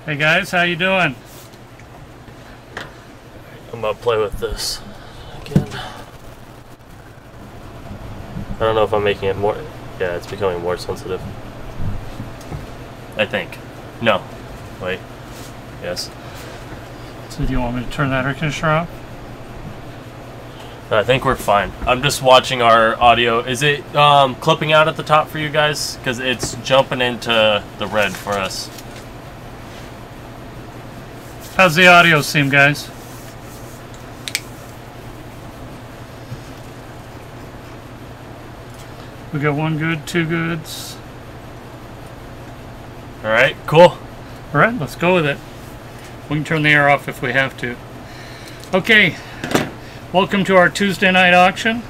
Hey guys, how you doing? I'm gonna play with this again. I don't know if I'm making it more. Yeah, it's becoming more sensitive. I think. No. Wait. Yes. So do you want me to turn that air conditioner off? I think we're fine. I'm just watching our audio. Is it clipping out at the top for you guys? Because it's jumping into the red for us. How's the audio seem, guys? We got one good, two goods. Alright, cool. Alright, let's go with it. We can turn the air off if we have to. Okay, welcome to our Tuesday night auction.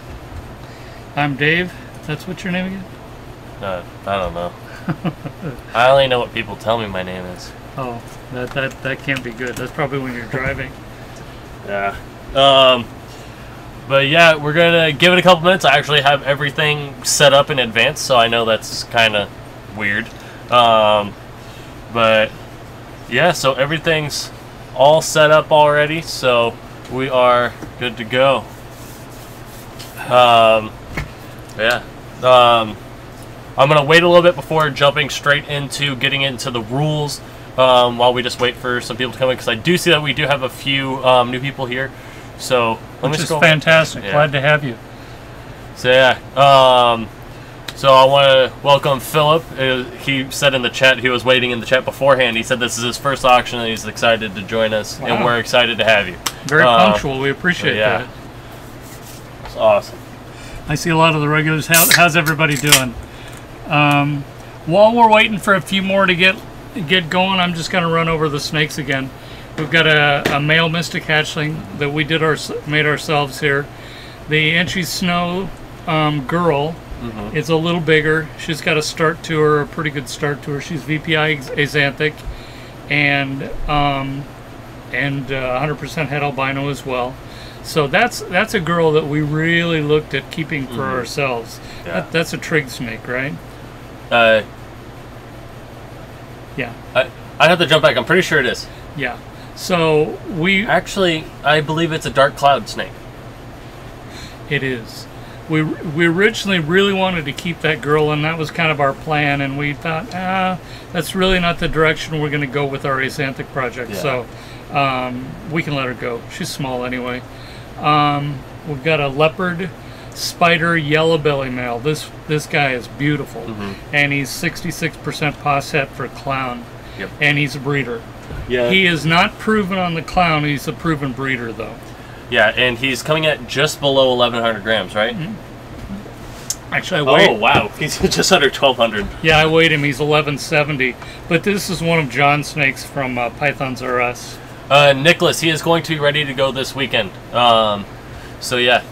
I'm Dave. That's what's your name again? I don't know. I only know what people tell me my name is. Oh, that can't be good. That's probably when you're driving. Yeah. But yeah, we're gonna give it a couple minutes. I actually have everything set up in advance, so I know that's kind of weird. But yeah, so everything's all set up already, so we are good to go. Yeah. I'm gonna wait a little bit before jumping straight into getting into the rules. While we just wait for some people to come in, because I do see that we do have a few new people here. So which is fantastic. Yeah. Glad to have you. So yeah, so I want to welcome Philip. He said in the chat, he was waiting in the chat beforehand. He said this is his first auction and he's excited to join us. Wow. And we're excited to have you. Very punctual. We appreciate that. It's awesome. I see a lot of the regulars. How's everybody doing? While we're waiting for a few more to get going, I'm just going to run over the snakes again. We've got a male mystic hatchling that we made ourselves here. The Enchi Snow girl is a little bigger. She's got a start to her, a pretty good start to her. She's VPI Axanthic and 100% het albino as well. So that's a girl that we really looked at keeping for ourselves. Yeah. That's a trig snake, right? Yeah. I have to jump back. I'm pretty sure it is. Yeah. So I believe it's a dark cloud snake. It is. We originally really wanted to keep that girl, and that was kind of our plan. And we thought, that's really not the direction we're going to go with our Axanthic project. Yeah. So we can let her go. She's small anyway. We've got a leopard spider yellow belly male. This guy is beautiful, and he's 66% pos het for clown. Yep. And he's a breeder. Yeah. He is not proven on the clown. He's a proven breeder, though. Yeah, and he's coming at just below 1,100 grams, right? Actually, I weighed... Oh, wow. He's just under 1,200. Yeah, I weighed him. He's 1,170. But this is one of John's snakes from Pythons R Us. Nicholas, he is going to be ready to go this weekend. So, yeah,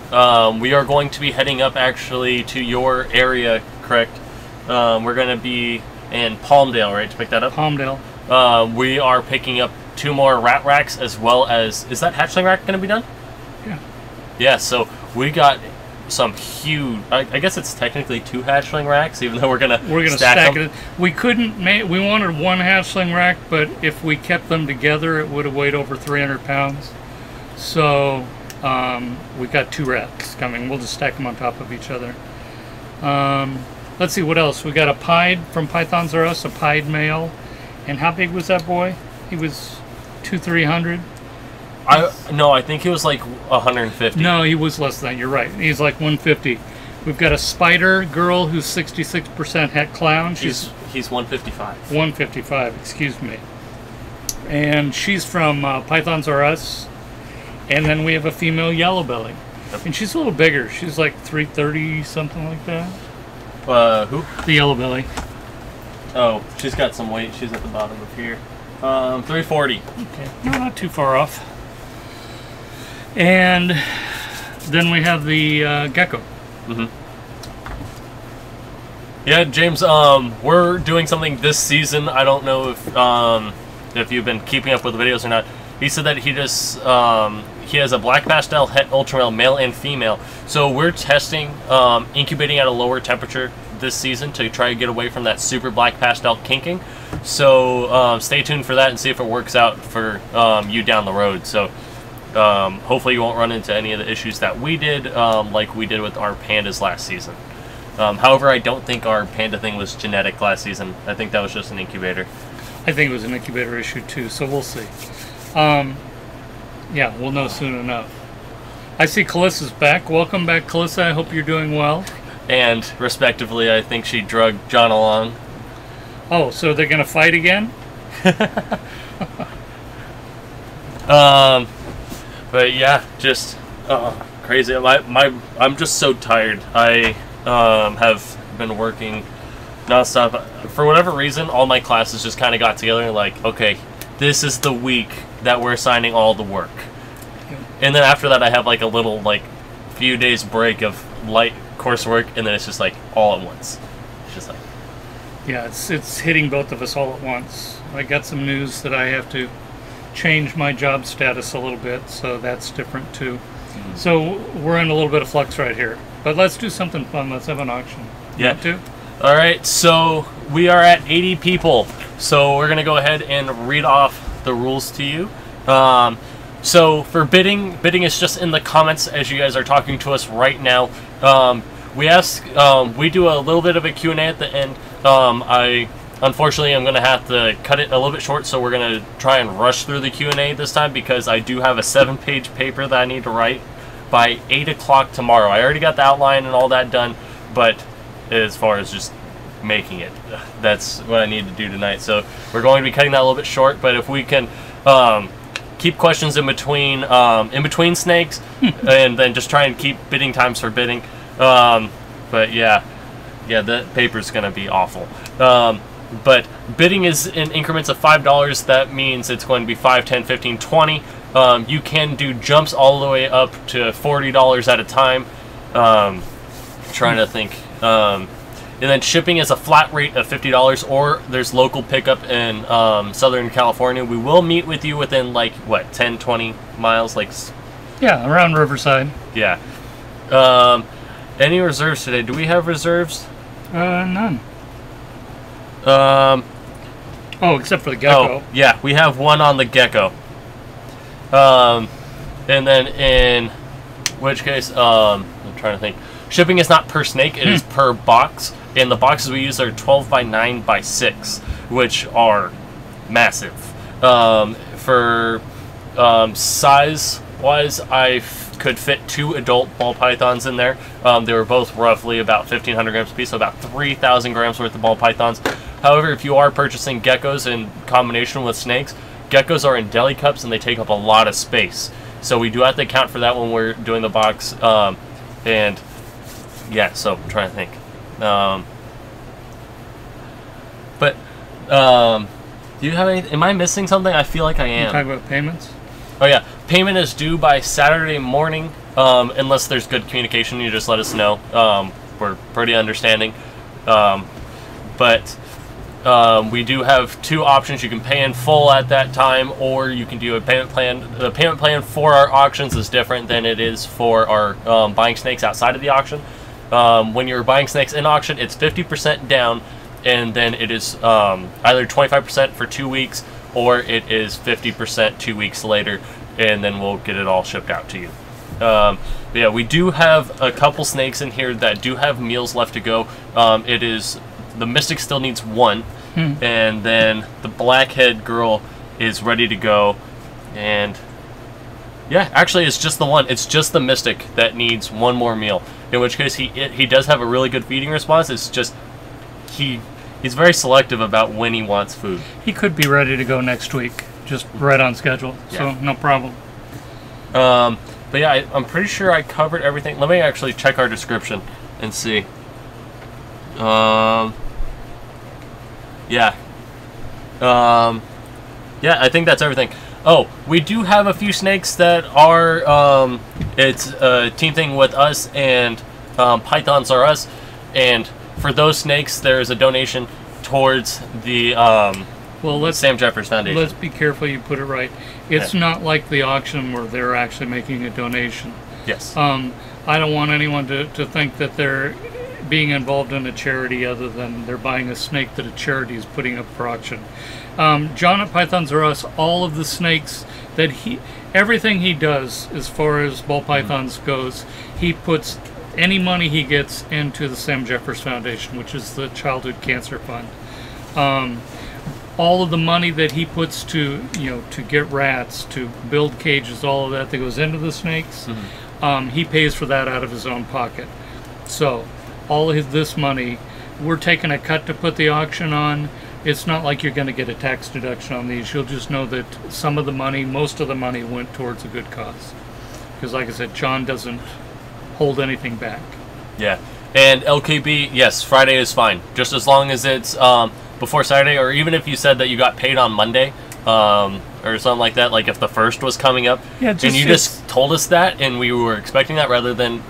we are going to be heading up, actually, to your area, correct? We're going to be in Palmdale, right, to pick that up? Palmdale. We are picking up 2 more rat racks, as well as... Is that hatchling rack going to be done? Yeah. Yeah, so we got some huge... I guess it's technically 2 hatchling racks, even though we're gonna stack them. It. We couldn't make... We wanted 1 hatchling rack, but if we kept them together, it would have weighed over 300 pounds. So, we got 2 racks coming. We'll just stack them on top of each other. Let's see, what else? We got a Pied from Pythons R Us, a Pied male. And how big was that boy? He was 200-300. No, I think he was like 150. No, he was less than that. You're right. He's like 150. We've got a spider girl who's 66% het clown. He's 155. 155. Excuse me. And she's from Pythons R Us. And then we have a female yellow belly. Yep. And she's a little bigger. She's like 330, something like that. Who? The yellow belly. Oh, she's got some weight. She's at the bottom of here. 340. Okay, no, not too far off. And then we have the gecko. Yeah, James. We're doing something this season. I don't know if you've been keeping up with the videos or not. He said that he just he has a black pastel het ultramale male and female. So we're testing incubating at a lower temperature this season to try to get away from that super black pastel kinking. So stay tuned for that and see if it works out for you down the road. So hopefully you won't run into any of the issues that we did, like we did with our pandas last season. However, I don't think our panda thing was genetic last season. I think that was just an incubator. I think it was an incubator issue too, so we'll see. Yeah, we'll know soon enough. I see Kalissa's back. Welcome back, Kalissa. I hope you're doing well. And, respectively, I think she drugged John along. Oh, so they're going to fight again? But yeah, just crazy. I'm just so tired. I have been working nonstop. For whatever reason, all my classes just kind of got together and like, okay, this is the week that we're assigning all the work. And then after that, I have like a little like few days break of light coursework, and then it's just like all at once. It's just like, yeah, it's hitting both of us all at once. I got some news that I have to change my job status a little bit, so that's different too. Mm-hmm. So we're in a little bit of flux right here. But let's do something fun. Let's have an auction. Yeah. All right. So we are at 80 people. So we're gonna go ahead and read off the rules to you. So for bidding is just in the comments as you guys are talking to us right now. We ask, we do a little bit of a Q&A at the end. Unfortunately, I'm going to have to cut it a little bit short, so we're going to try and rush through the Q&A this time because I do have a 7-page paper that I need to write by 8 o'clock tomorrow. I already got the outline and all that done, but as far as just making it, that's what I need to do tonight. So we're going to be cutting that a little bit short, but if we can keep questions in between snakes and then just try and keep bidding times for bidding. But yeah, the paper's going to be awful. But bidding is in increments of $5. That means it's going to be 5, 10, 15, 20. You can do jumps all the way up to $40 at a time. Trying to think. And then shipping is a flat rate of $50, or there's local pickup in Southern California. We will meet with you within like what, 10, 20 miles, like. Yeah, around Riverside. Yeah. Any reserves today? Do we have reserves? None. Oh, except for the gecko. Oh, yeah, we have one on the gecko. And then in which case, I'm trying to think. Shipping is not per snake, it is per box. And the boxes we use are 12 by 9 by 6, which are massive. For size-wise, I could fit 2 adult ball pythons in there. They were both roughly about 1,500 grams a piece, so about 3,000 grams worth of ball pythons. However, if you are purchasing geckos in combination with snakes, geckos are in deli cups and they take up a lot of space. So we do have to account for that when we're doing the box. And yeah, so I'm trying to think. Do you have any? Am I missing something? I feel like I am. You talking about payments? Oh yeah, payment is due by Saturday morning. Unless there's good communication, you just let us know. We're pretty understanding. But we do have 2 options. You can pay in full at that time, or you can do a payment plan. The payment plan for our auctions is different than it is for our buying snakes outside of the auction. When you're buying snakes in auction, it's 50% down, and then it is either 25% for 2 weeks, or it is 50% 2 weeks later, and then we'll get it all shipped out to you. But yeah, we do have a couple snakes in here that do have meals left to go. It is the Mystic still needs 1, and then the Blackhead girl is ready to go, and yeah, actually it's just the one. It's just the Mystic that needs 1 more meal. In which case he does have a really good feeding response. It's just he's very selective about when he wants food. He could be ready to go next week, just right on schedule. Yeah. So no problem. But yeah, I'm pretty sure I covered everything. Let me actually check our description and see. Yeah. Yeah, I think that's everything. Oh, we do have a few snakes that are, it's a team thing with us, and pythons are us. And for those snakes, there is a donation towards the Sam Jeffers Foundation. Let's be careful you put it right. It's not like the auction where they're actually making a donation. Yes. I don't want anyone to think that they're being involved in a charity other than they're buying a snake that a charity is putting up for auction. John at Pythons R Us, all of the snakes that everything he does as far as ball pythons goes, he puts any money he gets into the Sam Jeffers Foundation, which is the Childhood Cancer Fund. All of the money that he puts to, to get rats, to build cages, all of that goes into the snakes, he pays for that out of his own pocket. So all of this money, we're taking a cut to put the auction on. It's not like you're going to get a tax deduction on these. You'll just know that some of the money, most of the money went towards a good cause. Because like I said, John doesn't hold anything back. Yeah. And LKB, yes, Friday is fine. Just as long as it's before Saturday, or even if you said that you got paid on Monday, or something like that, like if the 1st was coming up, and you just told us that, and we were expecting that, rather than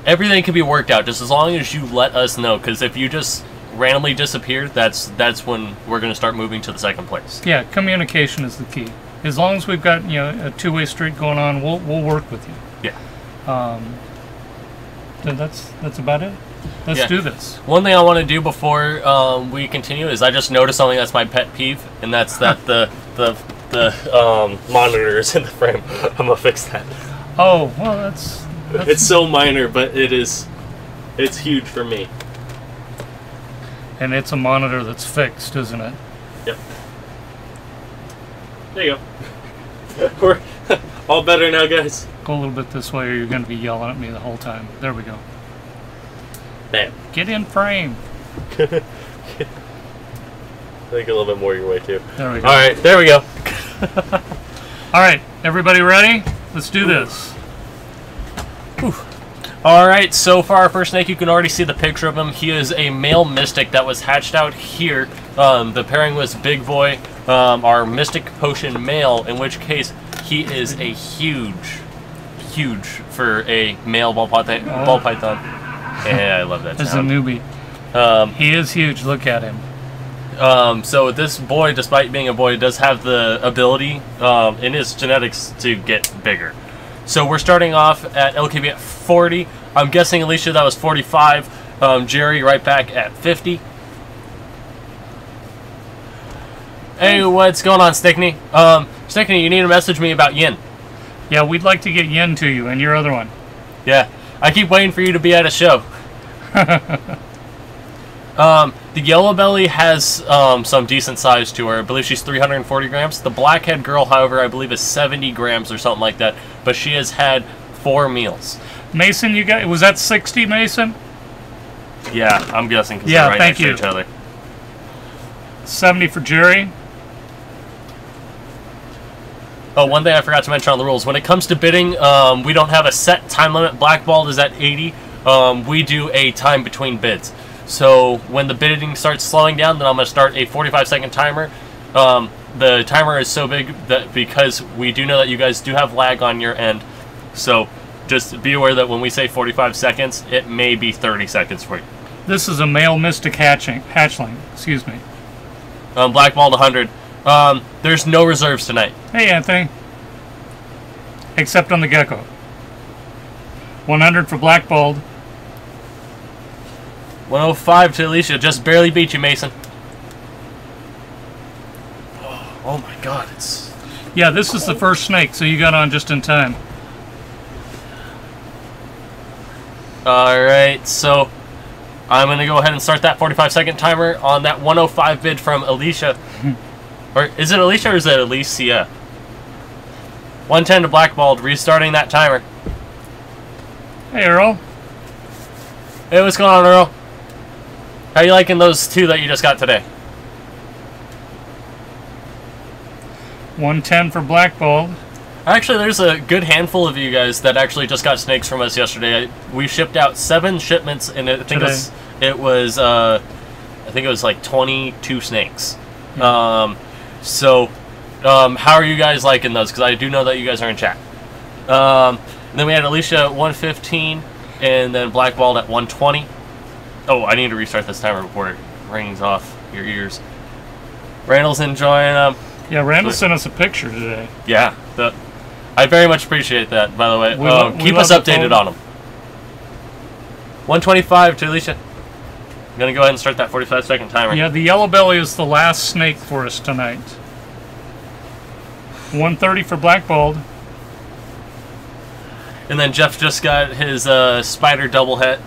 everything can be worked out, just as long as you let us know. Because if you just randomly disappear, that's when we're going to start moving to the 2nd place. Yeah, communication is the key. As long as we've got a two-way street going on, we'll work with you. Yeah. So that's about it. Let's do this. One thing I want to do before we continue is I just noticed something that's my pet peeve, and that's that the monitor is in the frame. I'm gonna fix that. Oh well, that's it's so minor, but it's huge for me. And it's a monitor that's fixed, isn't it? Yep. There you go. We're all better now, guys. Go a little bit this way, or you're going to be yelling at me the whole time. There we go. Bam. Get in frame. I think a little bit more your way, too. There we go. All right, there we go. All right, everybody ready? Let's do this. Whew. All right, so for our first snake, you can already see the picture of him. He is a male mystic that was hatched out here. The pairing was Big Boy, our Mystic Potion male, in which case he is a huge for a male ball python. Yeah, I love that sound. As a newbie. He is huge. Look at him. So this boy, despite being a boy, does have the ability in his genetics to get bigger. So we're starting off at LKB at 40. I'm guessing, Alicia, that was 45. Jerry right back at 50. Hey, what's going on, Stickney? Stickney, you need to message me about Yin. Yeah, we'd like to get Yin to you and your other one. Yeah, I keep waiting for you to be at a show. The yellow belly has some decent size to her. I believe she's 340 grams. The blackhead girl, however, I believe is 70 grams or something like that. But she has had 4 meals. Mason, you got, was that 60, Mason? Yeah, I'm guessing because they're right next to each other. 70 for Jerry. Oh, one thing I forgot to mention on the rules. When it comes to bidding, we don't have a set time limit. Blackballed is at 80. We do a time between bids. So when the bidding starts slowing down, then I'm going to start a 45-second timer. The timer is so big that because we do know that you guys do have lag on your end. So just be aware that when we say 45 seconds, it may be 30 seconds for you. This is a male mystic hatchling. Excuse me. Blackballed 100. There's no reserves tonight. Hey, Anthony. Except on the gecko. 100 for blackballed. 105 to Alicia. Just barely beat you, Mason. Oh my God, it's... Yeah, this is the first snake, so you got on just in time. Alright, so I'm going to go ahead and start that 45-second timer on that 105 bid from Alicia. Or is it Alicia or is it Alicia? 110 to blackballed, restarting that timer. Hey, Earl. Hey, what's going on, Earl? How you liking those 2 that you just got today? 110 for blackballed. Actually, there's a good handful of you guys that actually just got snakes from us yesterday. We shipped out 7 shipments, and I think it was like 22 snakes. Yeah. How are you guys liking those? Because I do know that you guys are in chat. Then we had Alicia at 115, and then blackballed at 120. Oh, I need to restart this timer before it rings off your ears. Randall's enjoying them. Yeah, Randall sent us a picture today. Yeah, I very much appreciate that, by the way. Keep us updated on them. 125 to Alicia. I'm going to go ahead and start that 45-second timer. Yeah, the yellow belly is the last snake for us tonight. 130 for black-balled. And then Jeff just got his spider double het.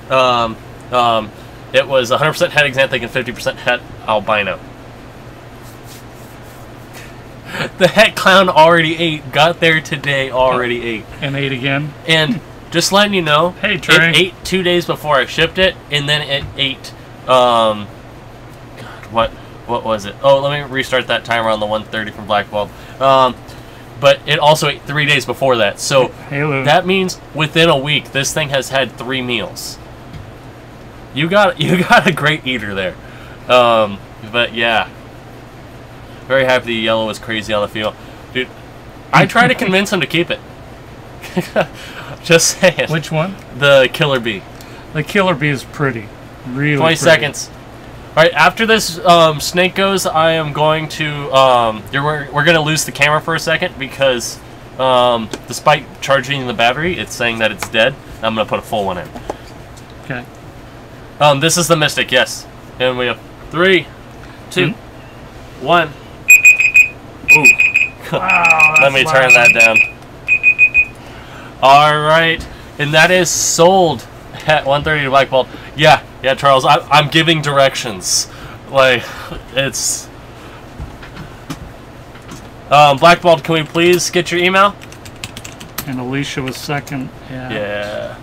It was 100% het Axanthic and 50% het Albino. The Het Clown already ate. Got there today, already ate. And ate again. And just letting you know, hey, Trey. It ate 2 days before I shipped it, and then it ate, God, what was it? Oh, let me restart that timer on the 130 from Black Bulb. But it also ate 3 days before that. So that means within a week, this thing has had 3 meals. You got a great eater there. But yeah. Very happy the yellow was crazy on the field. Dude, I tried to convince him to keep it. Just saying. Which one? The killer bee. The killer bee is pretty. Really 20 pretty. seconds. Alright, after this snake goes, I am going to... we're going to lose the camera for a second because despite charging the battery, it's saying that it's dead. I'm going to put a full one in. Okay. This is the Mystic, yes. And we have 3, 2, 1. Ooh. Wow, Let me turn that down. Alright. And that is sold at 130 to Black Bolt. Yeah, Charles, I'm giving directions. Like, it's... Black Bolt, can we please get your email? And Alicia was second. Yeah.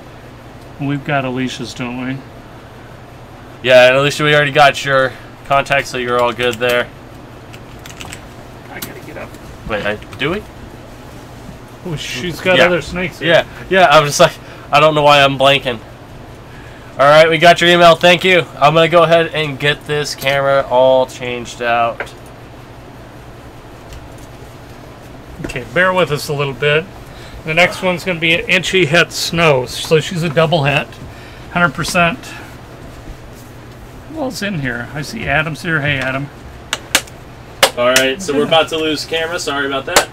We've got Alicia's, don't we? Yeah, and Alicia, we already got your contact, so you're all good there. I gotta get up. Wait, do we? Oh, she's got other snakes here. Yeah, I'm just like, I don't know why I'm blanking. Alright, we got your email, thank you. I'm gonna go ahead and get this camera all changed out. Okay, bear with us a little bit. The next one's gonna be an Enchi het snow. So she's a double het, 100%. Who else in here? I see Adam's here. Hey, Adam. Alright, so we're about to lose camera. Sorry about that.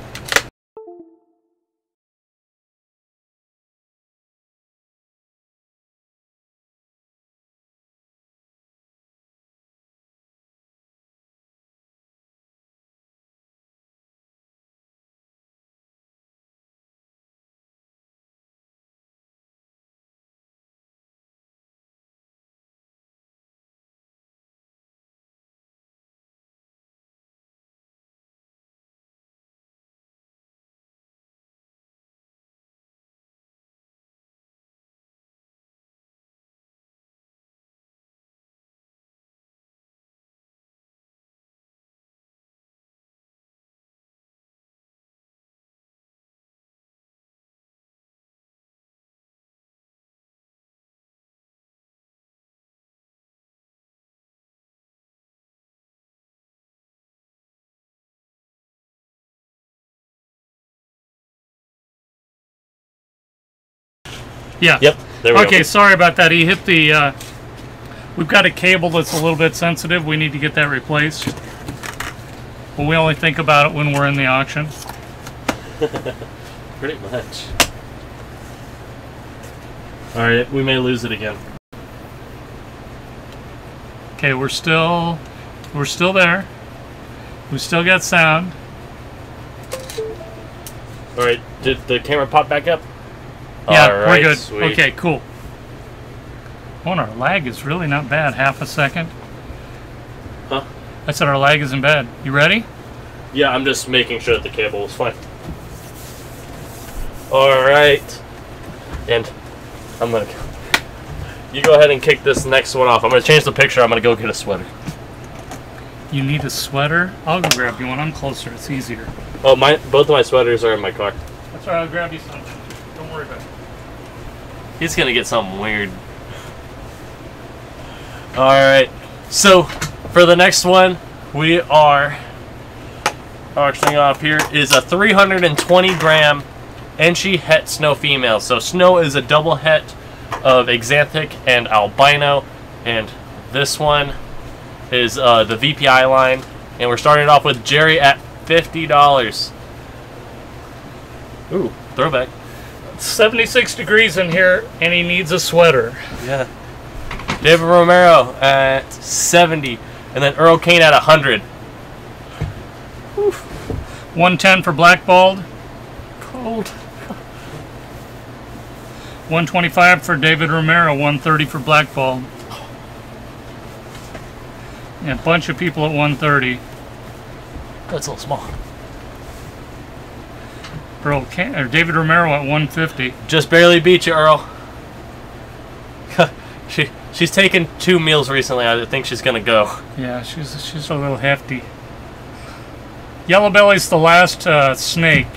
Yeah. Yep. There we go. Okay, sorry about that. He hit the... we've got a cable that's a little bit sensitive. We need to get that replaced. But we only think about it when we're in the auction. Pretty much. Alright, we may lose it again. Okay, we're still there. We still got sound. Alright, did the camera pop back up? Yeah, Alright, we're good. sweet. Okay, cool. Oh, and our lag is really not bad. Half a second. Huh? I said our lag isn't bad. You ready? Yeah, I'm just making sure that the cable is fine. Alright. And I'm gonna... You go ahead and kick this next one off. I'm gonna change the picture. I'm gonna go get a sweater. You need a sweater? I'll go grab you one. I'm closer. It's easier. Oh, both of my sweaters are in my car. That's right. I'll grab you something. Don't worry about it. He's gonna get something weird. Alright, so for the next one, we are auctioning off here is a 320 gram Enchi het snow female. So snow is a double het of Axanthic and Albino, and this one is the VPI line, and we're starting off with Jerry at $50. Ooh, throwback. 76 degrees in here, and he needs a sweater. Yeah. David Romero at 70. And then Earl Kane at 100. 110 for Blackballed. Cold. 125 for David Romero. 130 for Blackballed. Yeah, a bunch of people at 130. That's a little small. Earl Kane, or David Romero at 150. Just barely beat you, Earl. She's taken 2 meals recently. I think she's gonna go. Yeah, she's a little hefty. Yellow-bellied's the last snake.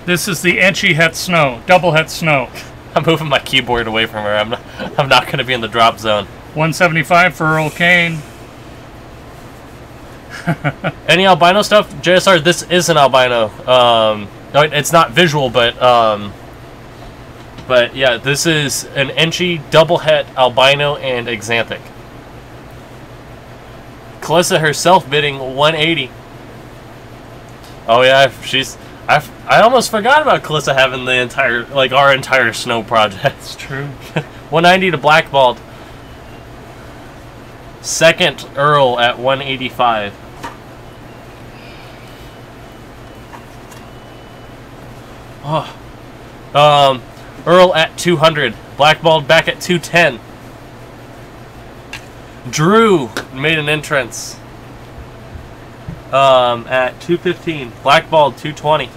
This is the Enchi het snow, double het snow. I'm moving my keyboard away from her. I'm not gonna be in the drop zone. 175 for Earl Kane. Any albino stuff? JSR, this is an albino. No, it's not visual, but yeah, this is an Enchi, double het, albino, and Axanthic. Calissa herself bidding 180. Oh yeah, I almost forgot about Calissa having the entire, like, our entire snow project. It's true. 190 to Blackballed. Second Earl at 185. Oh. Earl at 200. Blackballed back at 210. Drew made an entrance. At 215. Blackballed 220.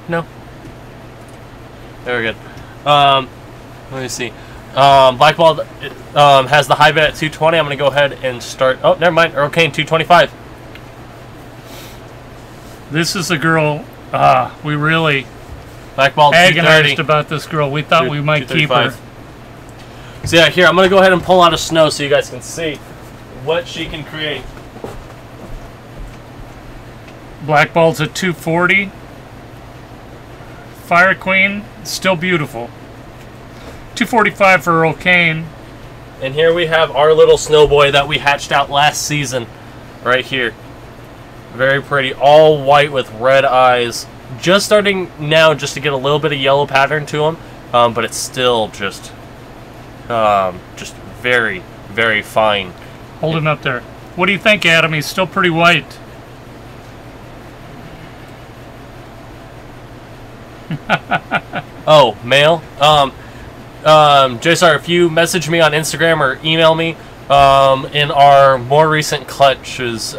No. Very good. Let me see. Blackballed has the high bid at 220. I'm going to go ahead and start. Oh, never mind. Earl Kane 225. This is a girl. We really Blackballed agonized about this girl. We thought we might keep her. So yeah, here I'm going to go ahead and pull out a snow so you guys can see what she can create. Blackballed's at 240. Fire Queen, still beautiful. 245 for Earl Kane. And here we have our little snow boy that we hatched out last season. Right here. Very pretty. All white with red eyes. Just starting now just to get a little bit of yellow pattern to him. But it's still just very, very fine. Hold him up there. What do you think, Adam? He's still pretty white. Oh, male? JSR, if you message me on Instagram or email me, in our more recent clutches,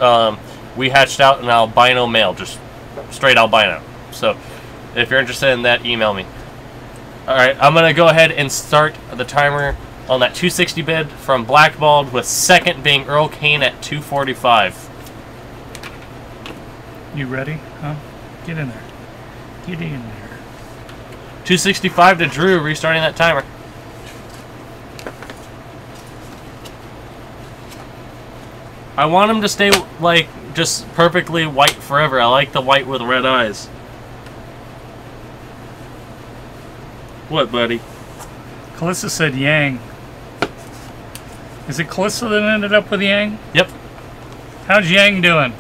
we hatched out an albino male, just straight albino. So, if you're interested in that, email me. Alright, I'm going to go ahead and start the timer on that 260 bid from Blackballed, with second being Earl Kane at 245. You ready? Huh? Get in there. Get in there. 265 to Drew, restarting that timer. I want him to stay, like, just perfectly white forever. I like the white with red eyes. What, buddy? Calissa said Yang. Is it Calissa that ended up with Yang? Yep. How's Yang doing?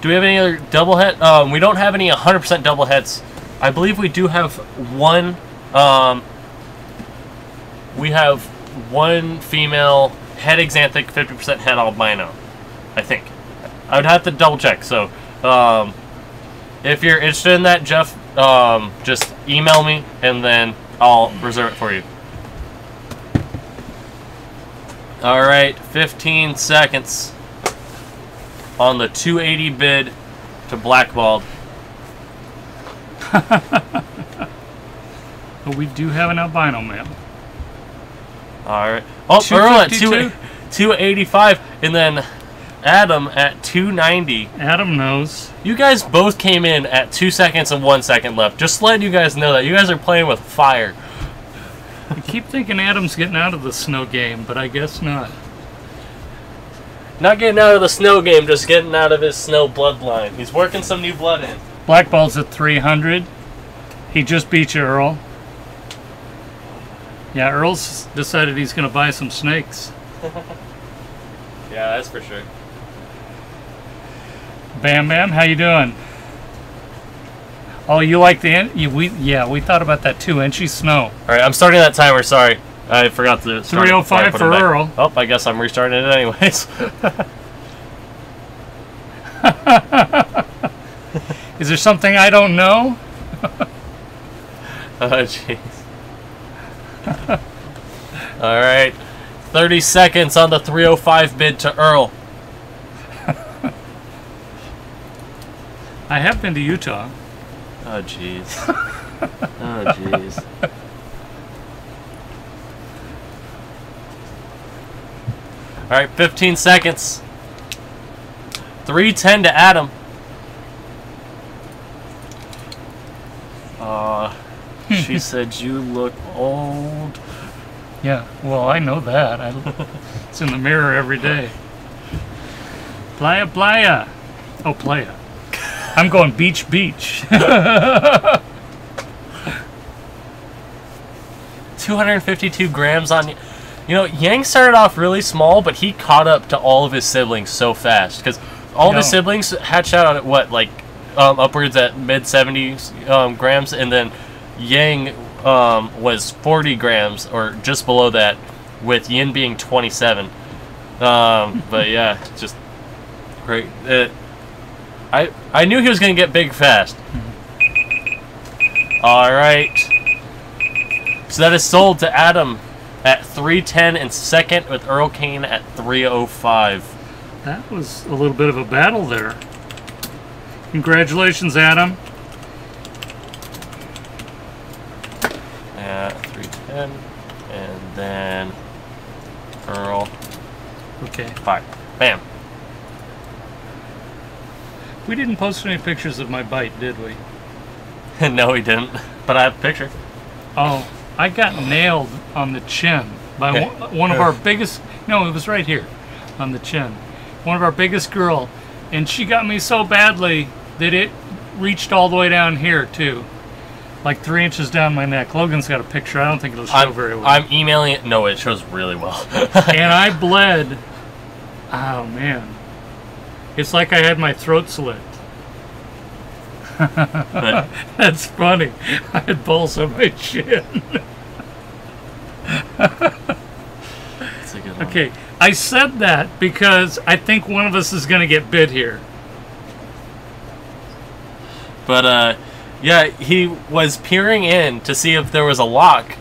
Do we have any other double head? We don't have any 100% double heads. I believe we do have one. We have one female head Axanthic, 50% head albino. I think. I would have to double check. So, if you're interested in that, Jeff, just email me and then I'll reserve it for you. All right, 15 seconds on the 280 bid to Blackballed. But we do have an albino male. Alright. Oh, Earl at 285, and then Adam at 290. Adam knows. You guys both came in at 2 seconds and 1 second left. Just letting you guys know that. You guys are playing with fire. I keep thinking Adam's getting out of the snow game, but I guess not. Not getting out of the snow game, just getting out of his snow bloodline. He's working some new blood in. Blackball's at 300. He just beat you, Earl. Yeah, Earl's decided he's going to buy some snakes. Yeah, that's for sure. Bam Bam, how you doing? Oh, you like the we thought about that too. Enchi snow. All right, I'm starting that timer. Sorry, I forgot to. 3:05 for Earl. Oh, I guess I'm restarting it anyways. Is there something I don't know? Oh, jeez. All right, 30 seconds on the 3:05 bid to Earl. I have been to Utah. Oh, jeez. Oh, jeez. All right, 15 seconds. 3:10 to Adam. She said you look old. Yeah, well, I know that. It's in the mirror every day. Playa, playa. Oh, playa. I'm going beach, beach. 252 grams on... You know, Yang started off really small, but he caught up to all of his siblings so fast. Because all of his siblings hatched out at, what, like, upwards at mid-70s grams, and then Yang was 40 grams, or just below that, with Yin being 27. But yeah, just great. I knew he was going to get big fast. Alright. So that is sold to Adam at 3:10 and second, with Earl Kane at 3:05. That was a little bit of a battle there. Congratulations, Adam. Yeah, 3:10. And then Earl. Okay. 5. Bam. We didn't post any pictures of my bite, did we? No, he didn't. But I have a picture. Oh, I got nailed on the chin by one of our biggest... No, it was right here on the chin. One of our biggest girl. And she got me so badly that it reached all the way down here, too. Like 3 inches down my neck. Logan's got a picture. I don't think it'll show very well. I'm emailing it. No, it shows really well. And I bled. Oh, man. It's like I had my throat slit. That's funny. I had balls on my chin. That's a good one. Okay, I said that because I think one of us is going to get bit here. But, yeah, he was peering in to see if there was a lock.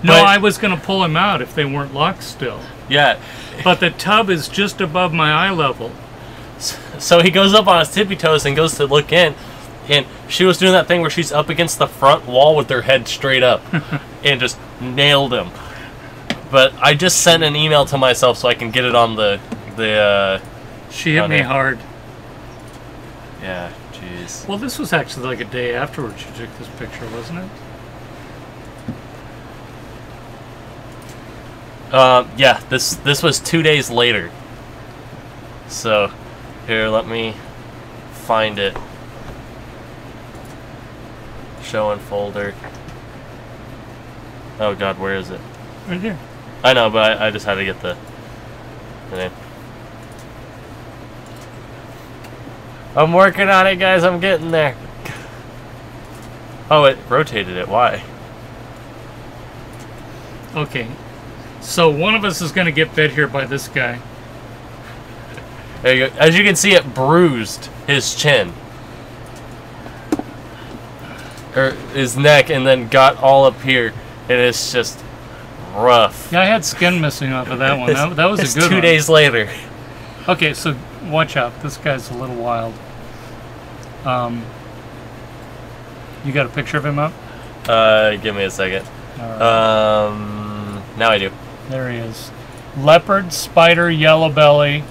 No, I was going to pull him out if they weren't locked still. Yeah. But the tub is just above my eye level. So he goes up on his tippy toes and goes to look in, and she was doing that thing where she's up against the front wall with her head straight up and just nailed him. But I just sent an email to myself so I can get it on the She hit me hard. Yeah, jeez. Well, this was actually like a day afterwards you took this picture, wasn't it? Yeah, this was 2 days later. So, here, let me find it. Show in folder. Oh god, where is it? Right here. I know, but I just had to get the name. I'm working on it, guys. I'm getting there. Oh, it rotated it. Why? Okay. So one of us is going to get bit here by this guy. There you go. As you can see, it bruised his chin. Or his neck, and then got all up here. And it's just rough. Yeah, I had skin missing off of that one. That was a good one. 2 days later. Okay, so watch out. This guy's a little wild. You got a picture of him up? Give me a second. All right. Now I do. There he is. Leopard, spider, yellow belly.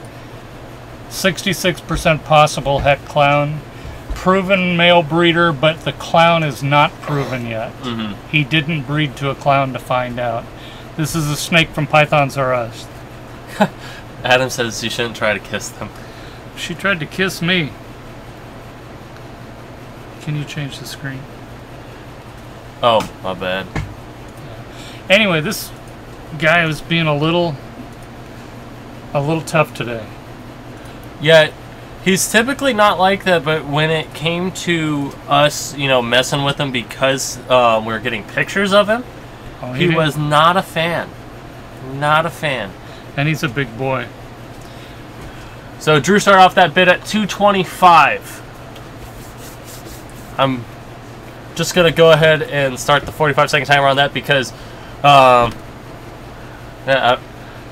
66% possible Het Clown. Proven male breeder, but the clown is not proven yet. Mm-hmm. He didn't breed to a clown to find out. This is a snake from Pythons R Us. Adam says you shouldn't try to kiss them. She tried to kiss me. Can you change the screen? Oh, my bad. Anyway, this guy was being a little tough today. Yeah, He's typically not like that, but when it came to us, you know, messing with him because we were getting pictures of him, he was not a fan. Not a fan. And he's a big boy. So Drew started off that bid at 225. I'm just gonna go ahead and start the 45-second timer on that because, but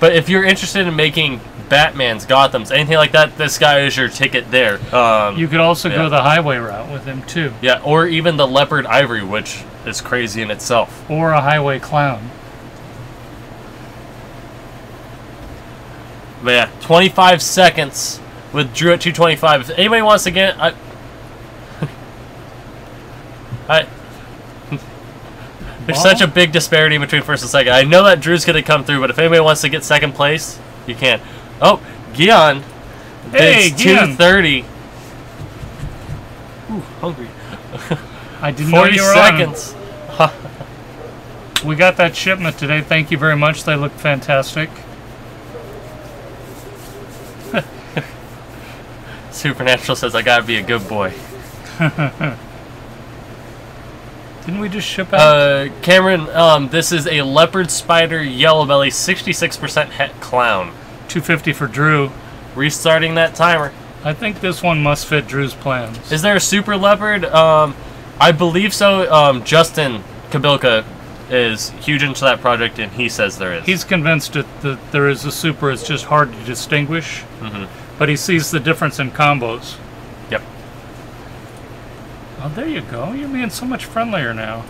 if you're interested in making Batman's, Gotham's, anything like that, this guy is your ticket there. You could also go the highway route with him too. Yeah, or even the Leopard Ivory, which is crazy in itself. Or a highway clown. But yeah, 25 seconds with Drew at 225. If anybody wants to get it, there's such a big disparity between first and second. I know that Drew's going to come through, but if anybody wants to get second place, you can. Oh, Gian. Hey, it's 230. Ooh, hungry. I didn't know you were 40 seconds. We got that shipment today. Thank you very much. They look fantastic. Supernatural says I gotta be a good boy. Didn't we just ship out? Cameron, this is a leopard spider yellow belly, 66% Het Clown. 250 for Drew. Restarting that timer. I think this one must fit Drew's plans. Is there a super leopard? I believe so. Justin Kabilka is huge into that project, and he says there is. He's convinced that there is a super. It's just hard to distinguish. But he sees the difference in combos. Yep. Oh, there you go. You're being so much friendlier now.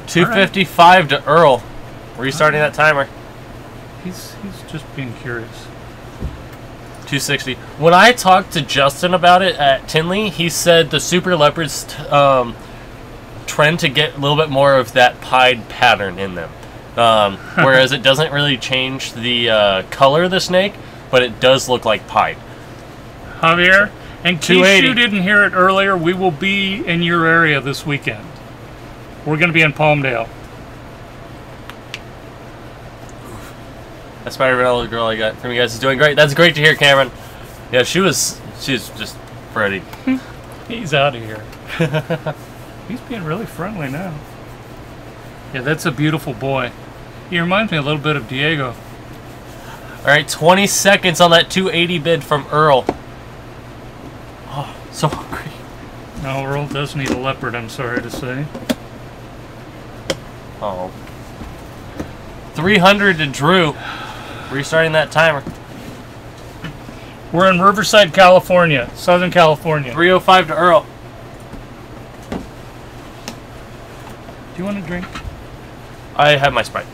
255 to Earl. Restarting that timer. He's just being curious. 260. When I talked to Justin about it at Tinley, he said the super leopards trend to get a little bit more of that pied pattern in them. Whereas it doesn't really change the color of the snake, but it does look like pied. Javier, in case you didn't hear it earlier, we will be in your area this weekend. We're going to be in Palmdale. That spider vanilla girl I got from you guys is doing great. That's great to hear, Cameron. Yeah, she's just pretty. He's out of here. He's being really friendly now. Yeah, that's a beautiful boy. He reminds me a little bit of Diego. All right, 20 seconds on that 280 bid from Earl. Oh, so hungry. No, Earl does need a leopard, I'm sorry to say. Oh. 300 to Drew. Restarting that timer. We're in Riverside, California, Southern California. 305 to Earl. Do you want a drink? I have my Sprite.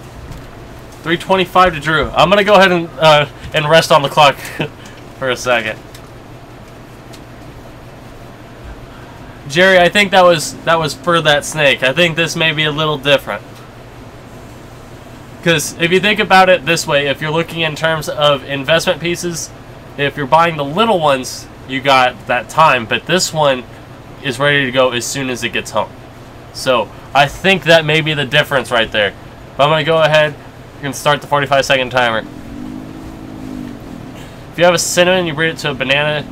325 to Drew. I'm gonna go ahead and rest on the clock for a second. Jerry, I think that was for that snake. I think this may be a little different. Because if you think about it this way, if you're looking in terms of investment pieces, if you're buying the little ones, you got that time, but this one is ready to go as soon as it gets home. So I think that may be the difference right there. But I'm going to go ahead and start the 45-second timer. If you have a cinnamon, you breed it to a banana.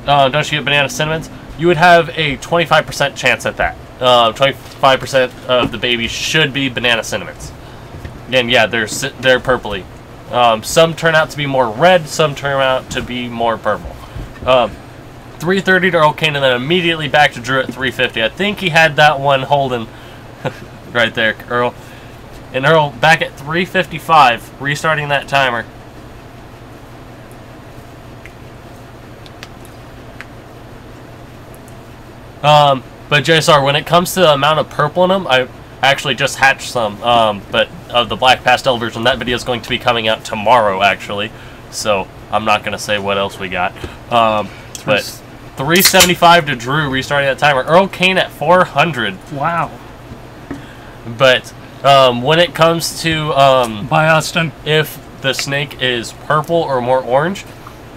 Don't you get banana cinnamons? You would have a 25% chance at that. 25% of the babies should be banana cinnamons. Again, yeah, they're purpley. Some turn out to be more red, some turn out to be more purple. 330 to Earl Kane, and then immediately back to Drew at 350. I think he had that one holding right there, Earl. And Earl back at 355, restarting that timer. But JSR, when it comes to the amount of purple in them, I actually just hatched some, but of the black pastel version. That video is going to be coming out tomorrow, actually. So I'm not going to say what else we got. But 375 to Drew, restarting that timer. Earl Kane at 400. Wow. But when it comes to Bye, Austin. If the snake is purple or more orange,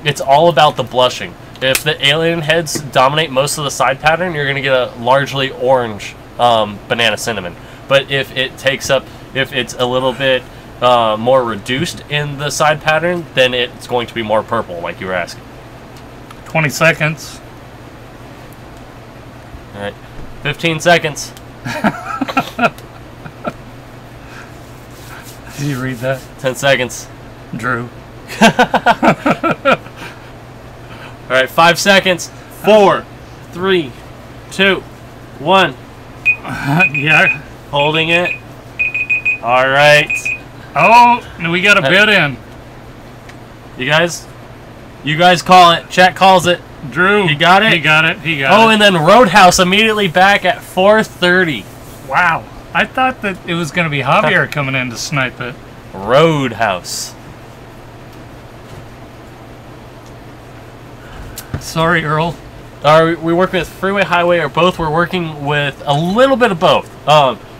it's all about the blushing. If the alien heads dominate most of the side pattern, you're going to get a largely orange banana cinnamon. But if it takes up, if it's a little bit more reduced in the side pattern, then it's going to be more purple, like you were asking. 20 seconds. All right, 15 seconds. Did you read that? 10 seconds. Drew. All right, 5 seconds. 4, 3, 2, 1. Yeah. Holding it. All right. Oh, we got a bid in. You guys call it. Chat calls it. Drew. You got it? He got it. He got it. Oh, and then Roadhouse immediately back at 4:30. Wow. I thought that it was going to be Javier coming in to snipe it. Roadhouse. Sorry, Earl. We work with Freeway, Highway, or both. We're working with a little bit of both.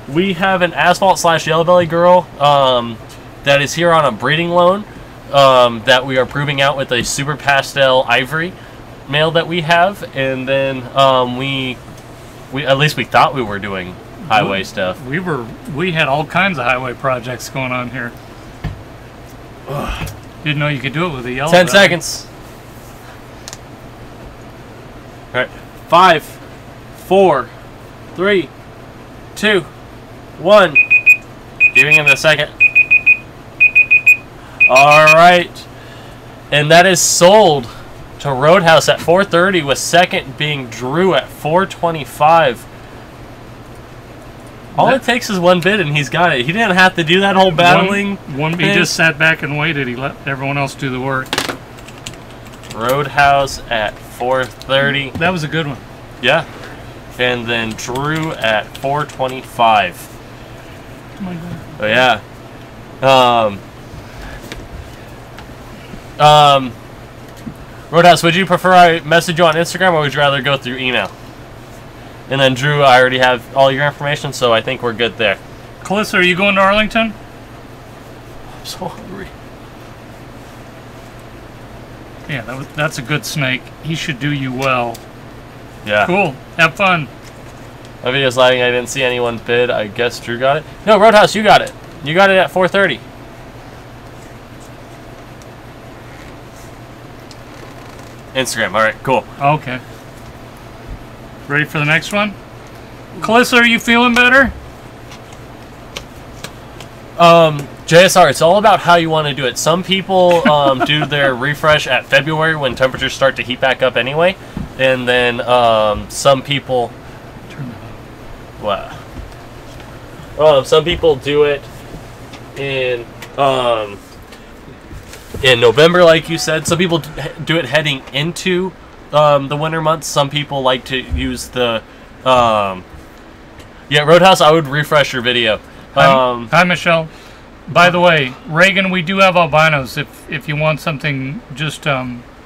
We have an asphalt / yellow-bellied girl that is here on a breeding loan that we are proving out with a super pastel ivory male that we have, and then we at least we thought we were doing highway stuff. We had all kinds of highway projects going on here. Ugh. Didn't know you could do it with a yellow. 10 seconds. All right, 5, 4, 3, 2, 1. Giving him a second. All right, and that is sold to Roadhouse at 4:30, with second being Drew at 4:25. All it takes is one bid and he's got it. He didn't have to do that whole battling. He just sat back and waited. He let everyone else do the work. Roadhouse at 4:30. That was a good one. Yeah. And then Drew at 4:25. Oh my God. Oh, yeah. Roadhouse, would you prefer I message you on Instagram, or would you rather go through email? And then Drew, I already have all your information, so I think we're good there. Calissa, are you going to Arlington? I'm so hungry. Yeah, that's a good snake. He should do you well. Yeah. Cool. Have fun. My video's lagging. I didn't see anyone bid. I guess Drew got it. No, Roadhouse, you got it. You got it at 4:30. Instagram. All right, cool. Okay. Ready for the next one? Calissa, are you feeling better? JSR, it's all about how you want to do it. Some people do their refresh at February when temperatures start to heat back up anyway. And then some people... Wow. Some people do it in November, like you said. Some people do it heading into the winter months. Some people like to use the... yeah, Roadhouse, I would refresh your video. Hi, Michelle. By the way, Reagan, we do have albinos. If you want something, just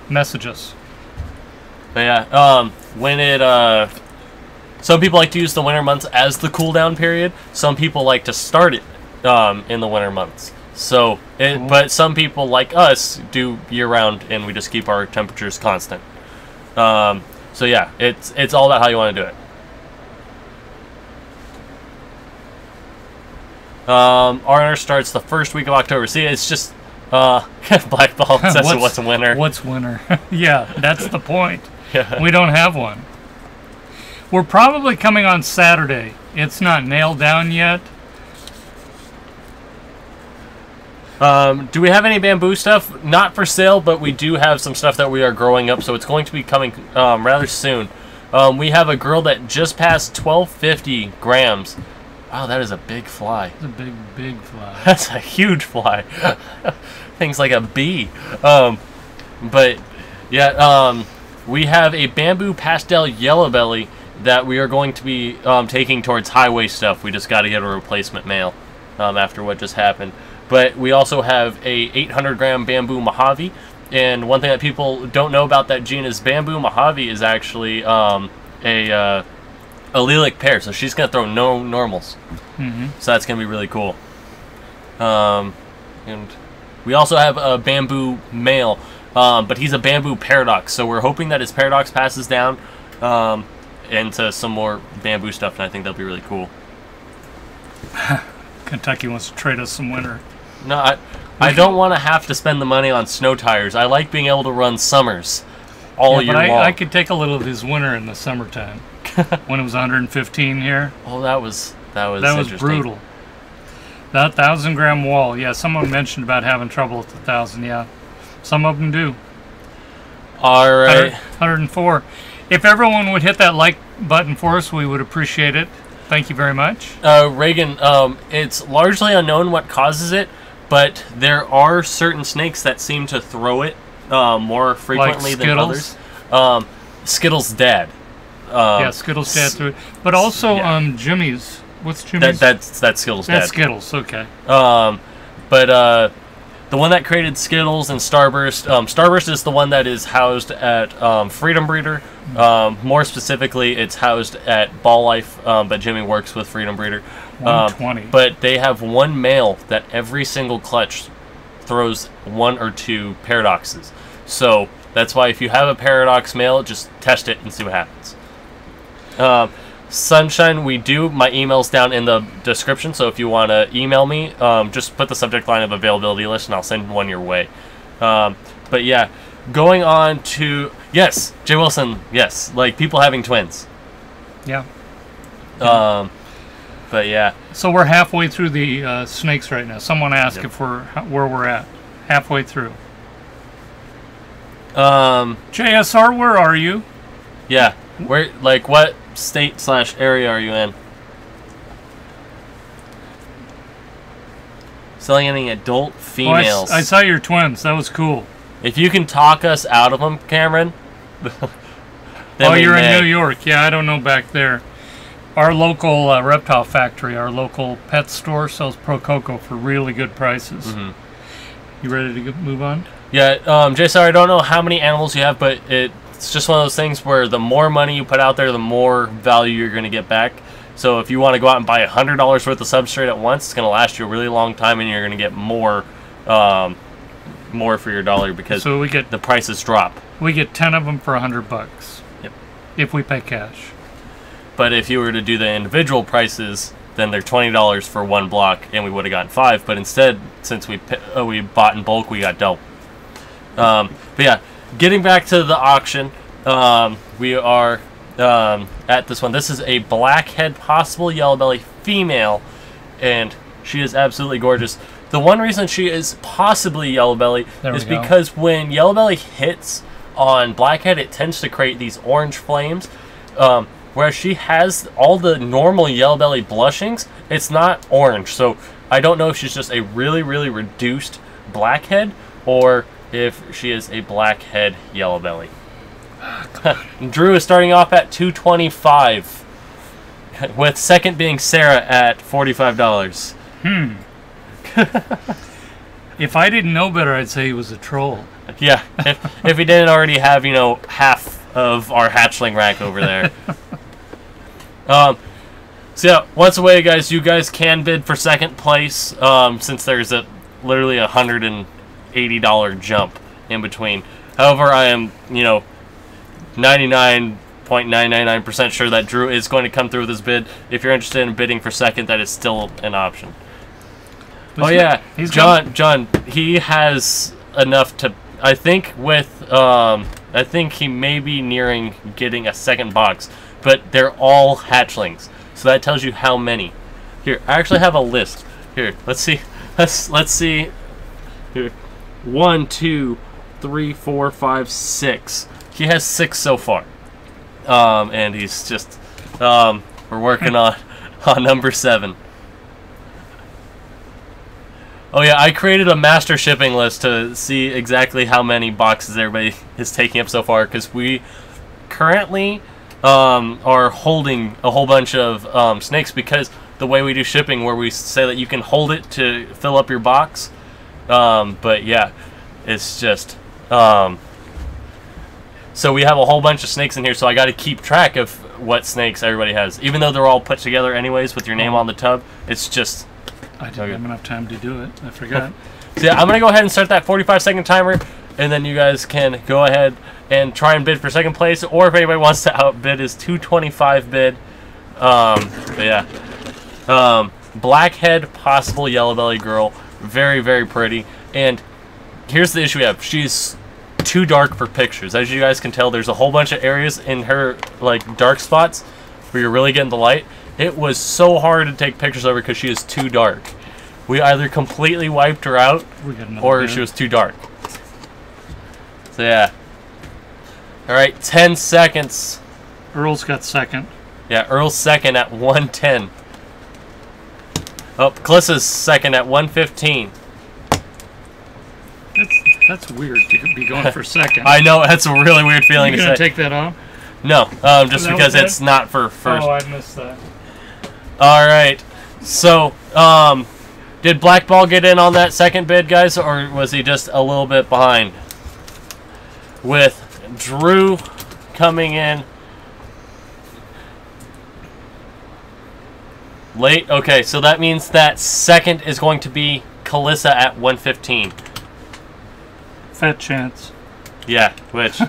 message us. But yeah, when it... some people like to use the winter months as the cool down period. Some people like to start it in the winter months. So, but some people like us do year round, and we just keep our temperatures constant. So yeah, it's all about how you want to do it. R&R starts the first week of October. See, it's just Blackball says what's winter. What's winter? Yeah, that's the point. Yeah. We don't have one. We're probably coming on Saturday. It's not nailed down yet. Do we have any bamboo stuff? Not for sale, but we do have some stuff that we are growing up, so it's going to be coming rather soon. We have a girl that just passed 1250 grams. Wow, that is a big fly. It's a big, big fly. That's a huge fly. Things like a bee. But yeah, we have a bamboo pastel yellow-belly that we are going to be taking towards highway stuff. We just got to get a replacement male after what just happened. But we also have a 800-gram bamboo Mojave. And one thing that people don't know about that gene is bamboo Mojave is actually a allelic pair. So she's going to throw no normals. Mm-hmm. So that's going to be really cool. And we also have a bamboo male, but he's a bamboo paradox. So we're hoping that his paradox passes down into some more bamboo stuff, and I think that'll be really cool. Kentucky wants to trade us some winter. No, I don't want to have to spend the money on snow tires. I like being able to run summers all year long. I could take a little of his winter in the summertime when it was 115 here. Oh, that was brutal. That 1,000-gram wall. Yeah, someone mentioned about having trouble with the 1,000. Yeah, some of them do. All right. 104. If everyone would hit that like button for us, we would appreciate it. Thank you very much. Reagan, it's largely unknown what causes it, but there are certain snakes that seem to throw it more frequently than others. Skittles' dad. Yeah, Skittles' dad threw it. But also Jimmy's. What's Jimmy's? That's Skittles' dad. That's Skittles, okay. But the one that created Skittles and Starburst, Starburst is the one that is housed at Freedom Breeder. More specifically, it's housed at Ball Life, but Jimmy works with Freedom Breeder. 120. But they have one male that every single clutch throws 1 or 2 paradoxes. So that's why if you have a paradox male, just test it and see what happens. Sunshine, my email's down in the description, so if you want to email me, just put the subject line of availability list and I'll send one your way. But yeah, going on to, yes, Jay Wilson, yes, like people having twins. Yeah. But yeah. So we're halfway through the snakes right now. Someone asked if where we're at. Halfway through. JSR, where are you? Yeah. Where, like, what state/area are you in? Selling any adult females. Oh, I saw your twins. That was cool. If you can talk us out of them, Cameron. Oh, you're in New York. Yeah, I don't know back there. Our local reptile factory, our local pet store, sells Pro Coco for really good prices. Mm-hmm. You ready to move on? Yeah, JSR, I don't know how many animals you have, but it's just one of those things where the more money you put out there, the more value you're going to get back. So if you want to go out and buy $100 worth of substrate at once, it's going to last you a really long time, and you're going to get more for your dollar because the prices drop. We get 10 of them for $100. Yep. If we pay cash. But if you were to do the individual prices, then they're $20 for one block, and we would have gotten 5. But instead, since we bought in bulk, we got double. But yeah, getting back to the auction, we are at this one. This is a Blackhead Possible Yellow-bellied female, and she is absolutely gorgeous. The one reason she is possibly yellow-bellied is because when yellow-belly hits on Blackhead, it tends to create these orange flames. Whereas she has all the normal yellow-belly blushings, it's not orange. So I don't know if she's just a really, really reduced blackhead or if she is a blackhead yellow-belly. Drew is starting off at $225, with second being Sarah at $45. If I didn't know better, I'd say he was a troll. Yeah, if he didn't already have, half of our hatchling rack over there. So yeah, once away, guys, you guys can bid for second place, since there's literally a $180 jump in between. However, I am, 99.999% sure that Drew is going to come through with his bid. If you're interested in bidding for second, that is still an option. John, he has enough to, I think I think he may be nearing getting a second box, but they're all hatchlings, so that tells you how many. Here, I actually have a list. Here, let's see. Let's see. Here, 1, 2, 3, 4, 5, 6. He has 6 so far, and he's just we're working on number 7. Oh yeah, I created a master shipping list to see exactly how many boxes everybody is taking up so far, because we currently are holding a whole bunch of snakes, because the way we do shipping, where we say that you can hold it to fill up your box, but yeah, it's just so we have a whole bunch of snakes in here, so I got to keep track of what snakes everybody has, even though they're all put together anyways with your name on the tub. It's just I didn't have enough time to do it. I forgot. So yeah, I'm going to go ahead and start that 45-second timer, and then you guys can go ahead and try and bid for second place, or if anybody wants to outbid his $225 bid. But yeah. Blackhead Possible Yellow-bellied girl. Very, very pretty. And here's the issue we have. She's too dark for pictures. As you guys can tell, there's a whole bunch of areas in her like dark spots where you're really getting the light. It was so hard to take pictures of her because she is too dark. We either completely wiped her out or she was too dark. So yeah. Alright, 10 seconds. Earl's got second. Yeah, Earl's second at 110. Oh, Clissa's second at 115. That's weird to be going for second. I know, that's a really weird feeling to say. You gonna take that off? No, just because it's not for first. Oh, I missed that. Alright, so, did Black Ball get in on that second bid, guys, or was he just a little bit behind? With Drew coming in late. Okay, so that means that second is going to be Calissa at 115. Fat chance. Yeah, which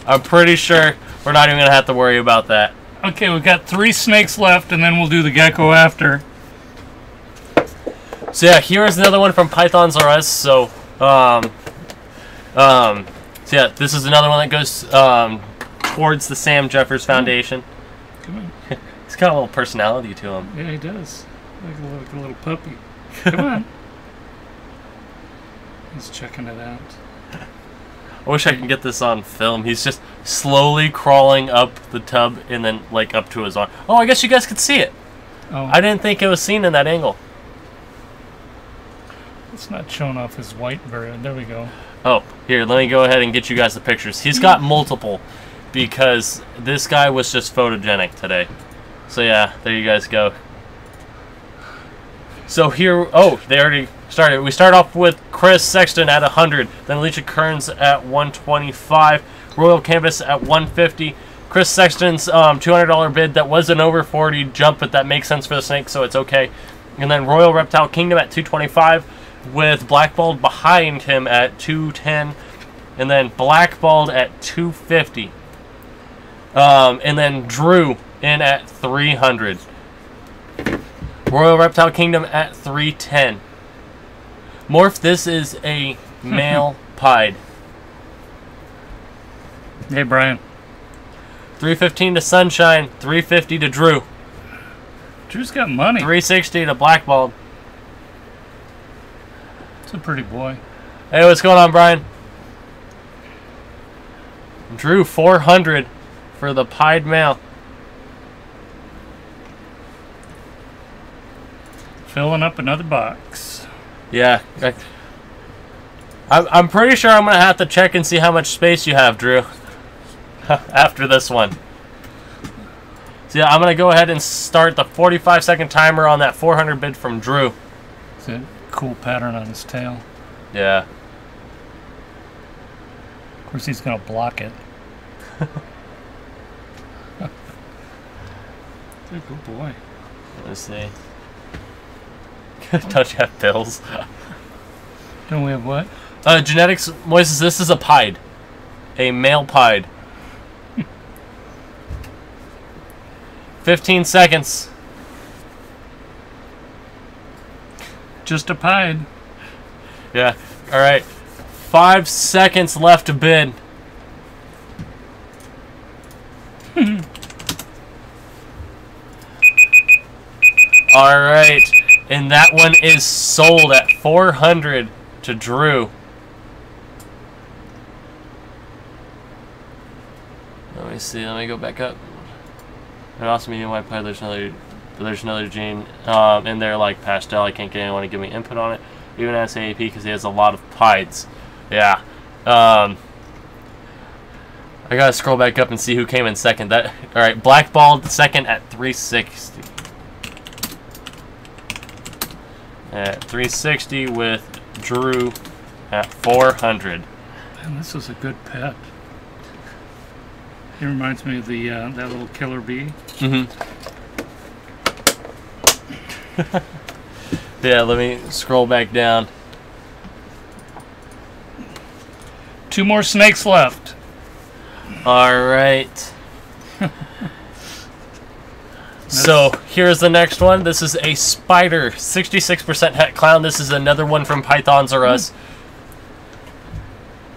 I'm pretty sure we're not even going to have to worry about that. Okay, we've got 3 snakes left, and then we'll do the gecko after. So yeah, here's another one from Pythons R Us. So, so yeah, this is another one that goes towards the Sam Jeffers Foundation. Come on. He's got a little personality to him. Yeah, he does. Like a little puppy. Come on. He's checking it out. I wish I could get this on film. He's just slowly crawling up the tub and then like up to his arm. Oh, I guess you guys could see it. Oh. I didn't think it was seen in that angle. It's not showing off his white very. There we go. Oh, here, let me go ahead and get you guys the pictures. He's got multiple because this guy was just photogenic today. So yeah, there you guys go. So here, oh, they already started. We start off with Chris Sexton at 100, then Alicia Kearns at 125, Royal Canvas at 150. Chris Sexton's $200 bid that was an over 40 jump, but that makes sense for the snake, so it's okay. And then Royal Reptile Kingdom at 225, with Blackballed behind him at 210, and then Blackballed at 250. And then Drew in at 300. Royal Reptile Kingdom at 310. Morph, this is a male pied. Hey, Brian. 315 to Sunshine, 350 to Drew. Drew's got money. 360 to Blackballed. It's a pretty boy. Hey, what's going on, Brian? Drew, 400 for the pied male. Filling up another box. Yeah. I'm pretty sure I'm going to have to check and see how much space you have, Drew. After this one. So yeah, I'm going to go ahead and start the 45-second timer on that 400 bid from Drew. It's a cool pattern on his tail. Yeah. Of course, he's going to block it. It's a good boy. Let's see. Don't you have pills? Don't we have what? Genetics, Moises, this is a pied. A male pied. 15 seconds. Just a pied. Yeah. Alright. 5 seconds left to bid. Alright. And that one is sold at 400 to Drew. Let me see. Let me go back up. An awesome medium white pie. There's another gene in there like pastel. I can't get anyone to give me input on it. Even as AAP because he has a lot of pieds. Yeah. I gotta scroll back up and see who came in second. All right. Blackballed second at 360. At 360 with Drew at 400. Man, this is a good pet. It reminds me of the that little killer bee. Mm-hmm. Yeah, let me scroll back down. 2 more snakes left. So here's the next one. This is a spider, 66% Het Clown. This is another one from Pythons R Us.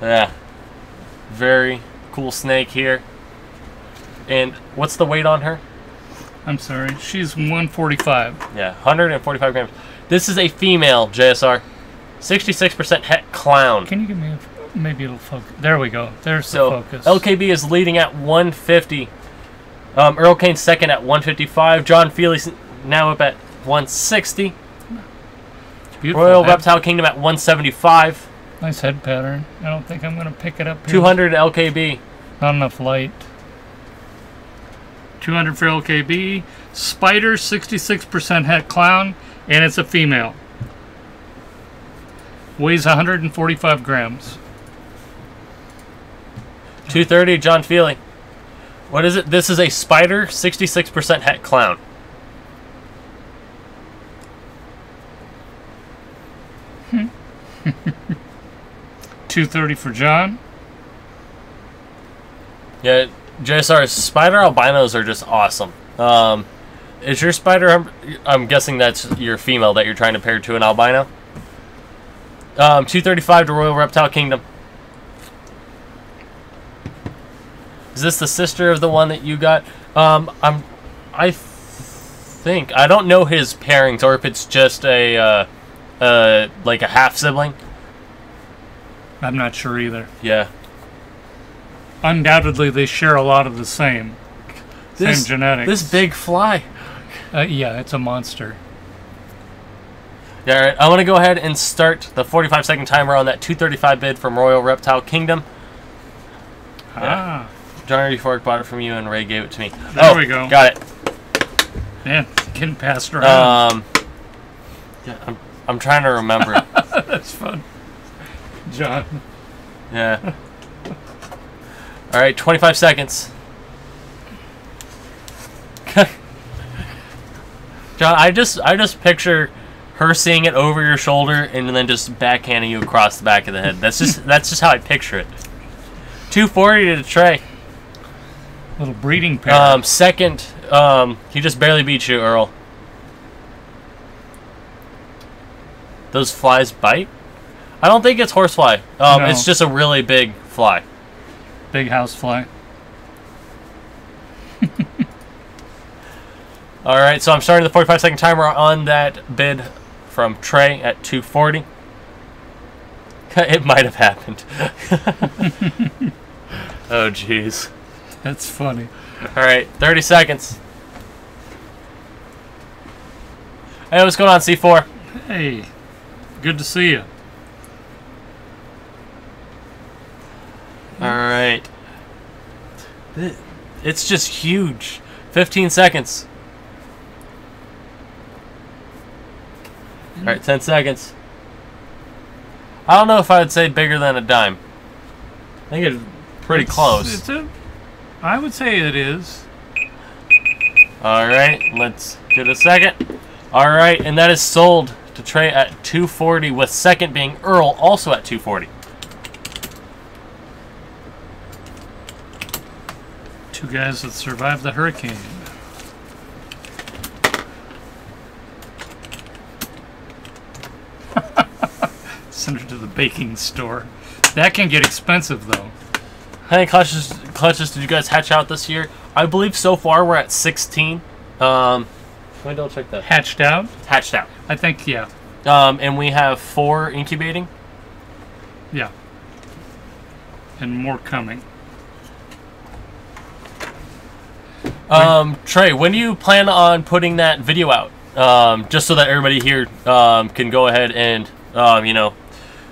Yeah, very cool snake here. And what's the weight on her? I'm sorry, she's 145. Yeah, 145 grams. This is a female JSR, 66% Het Clown. Can you give me maybe it'll focus? There we go. There's the focus. LKB is leading at 150. Earl Kane's second at 155. John Feely's now up at 160. Beautiful Royal head. Reptile Kingdom at 175. Nice head pattern. I don't think I'm going to pick it up here. 200 LKB. Not enough light. 200 for LKB. Spider, 66% Het Clown, and it's a female. Weighs 145 grams. 230, John Feely. What is it? This is a spider, 66% Het Clown. $230 for John. Yeah, JSR's spider albinos are just awesome. Is your spider? I'm guessing that's your female that you're trying to pair to an albino. 235 to Royal Reptile Kingdom. Is this the sister of the one that you got? I think I don't know his pairings, or if it's just a like a half sibling. I'm not sure either. Yeah. Undoubtedly, they share a lot of the same genetics. This big fly. Yeah, it's a monster. Yeah, all right. I want to go ahead and start the 45-second timer on that 235 bid from Royal Reptile Kingdom. Ah. Johnny Fork bought it from you, and Ray gave it to me. There we go. Got it. Man, getting passed around. Yeah, I'm trying to remember. That's fun. John. Yeah. All right, 25 seconds. John, I just picture her seeing it over your shoulder and then just backhanding you across the back of the head. That's just how I picture it. 240 to Trey. Little breeding pair. Second, he just barely beat you, Earl. Those flies bite? I don't think it's horsefly. No. It's just a really big fly. Big house fly. All right, so I'm starting the 45-second timer on that bid from Trey at 240. It might have happened. Oh, jeez. That's funny. All right, 30 seconds. Hey, what's going on, C4? Hey, good to see you. All right. It's just huge. 15 seconds. All right, 10 seconds. I don't know if I would say bigger than a dime. I think it's pretty close. I would say it is. All right, let's get a second. All right, and that is sold to Trey at 240, with second being Earl, also at 240. Two guys that survived the hurricane. Send her to the baking store. That can get expensive, though. How many clutches did you guys hatch out this year? I believe so far we're at 16. Let me double check that. Hatched out? Hatched out. I think, yeah. And we have 4 incubating. Yeah. And more coming. Trey, when do you plan on putting that video out? Just so that everybody here can go ahead and, you know,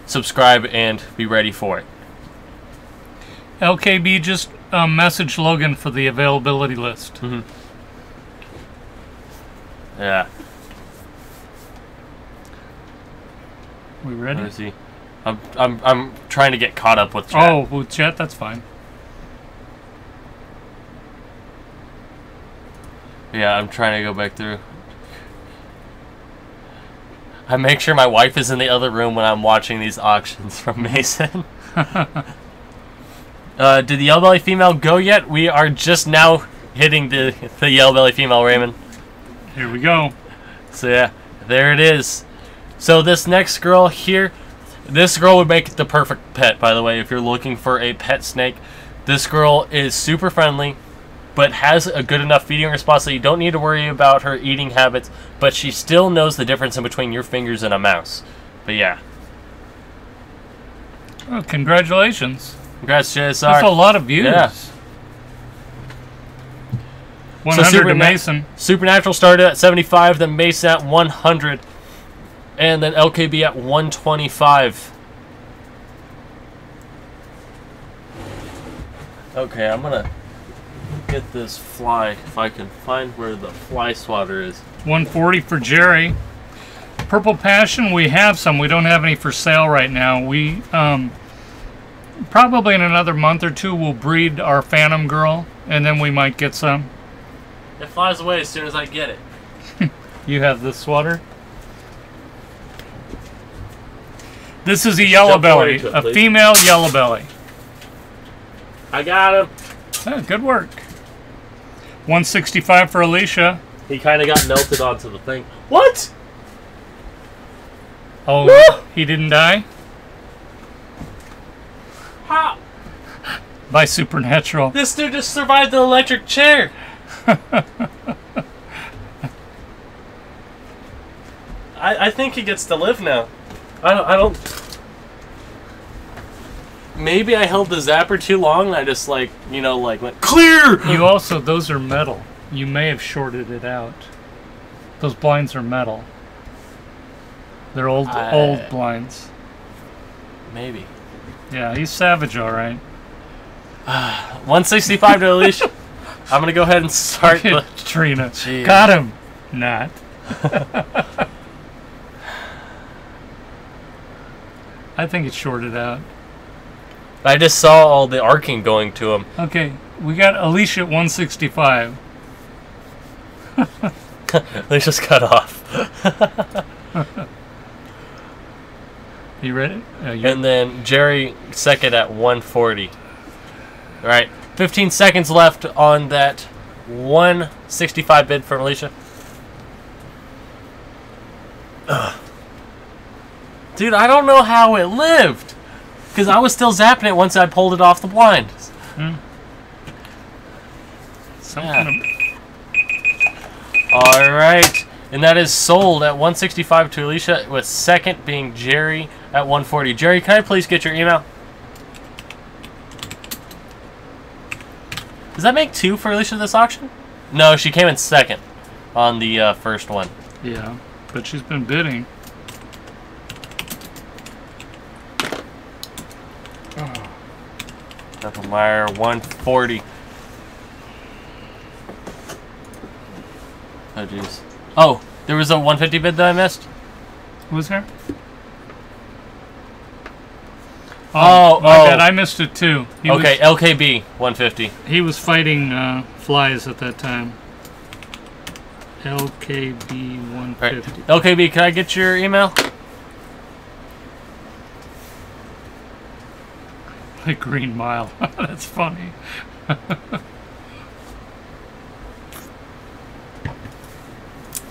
subscribe and be ready for it. LKB, just message Logan for the availability list. Mm-hmm. Yeah. We ready? Let me see. I'm trying to get caught up with chat. Oh, with chat, that's fine. Yeah, I'm trying to go back through. I make sure my wife is in the other room when I'm watching these auctions from Mason. Did the yellow belly female go yet? We are just now hitting the yellow belly female, Raymond. Here we go. So yeah, there it is. So this next girl here, this girl would make the perfect pet, by the way, if you're looking for a pet snake. This girl is super friendly, but has a good enough feeding response that you don't need to worry about her eating habits, but she still knows the difference in between your fingers and a mouse. But yeah. Oh, congratulations. Congrats, JSR. That's a lot of views. Yeah. 100 to Mason. Supernatural started at 75, then Mason at 100, and then LKB at 125. Okay, I'm gonna get this fly if I can find where the fly swatter is. 140 for Jerry. Purple Passion, we have some. We don't have any for sale right now. We probably in another month or two we'll breed our Phantom Girl, and then we might get some. It flies away as soon as I get it. You have this swatter. This is a yellow-bellied, a female yellow-belly. I got him. Oh, good work. 165 for Alicia. He kind of got melted onto the thing. What? Oh, Woo! He didn't die? How? By supernatural. This dude just survived the electric chair. I think he gets to live now. I don't. Maybe I held the zapper too long and I just like, you know, like went clear. You also, those are metal. You may have shorted it out. Those blinds are metal. They're old blinds. Maybe. Yeah, he's savage, all right. 165 to Alicia. I'm gonna go ahead and start the Trina. Jeez. Got him. Not. I think it's shorted out. I just saw all the arcing going to him. Okay, we got Alicia at 165. Alicia's cut off. You ready? And then Jerry second at 140. All right, 15 seconds left on that 165 bid from Alicia. Ugh. Dude, I don't know how it lived. Because I was still zapping it once I pulled it off the blind. Alright. And that is sold at 165 to Alicia, with second being Jerry at 140. Jerry, can I please get your email? Does that make two for Alicia this auction? No, she came in second on the first one. Yeah, but she's been bidding. Meyer 140. Oh jeez. Oh, there was a 150 bid that I missed. Was there? Oh, my bad. I missed it too. Okay, LKB 150. He was fighting flies at that time. LKB 150. Right. LKB, can I get your email? The Green Mile. That's funny.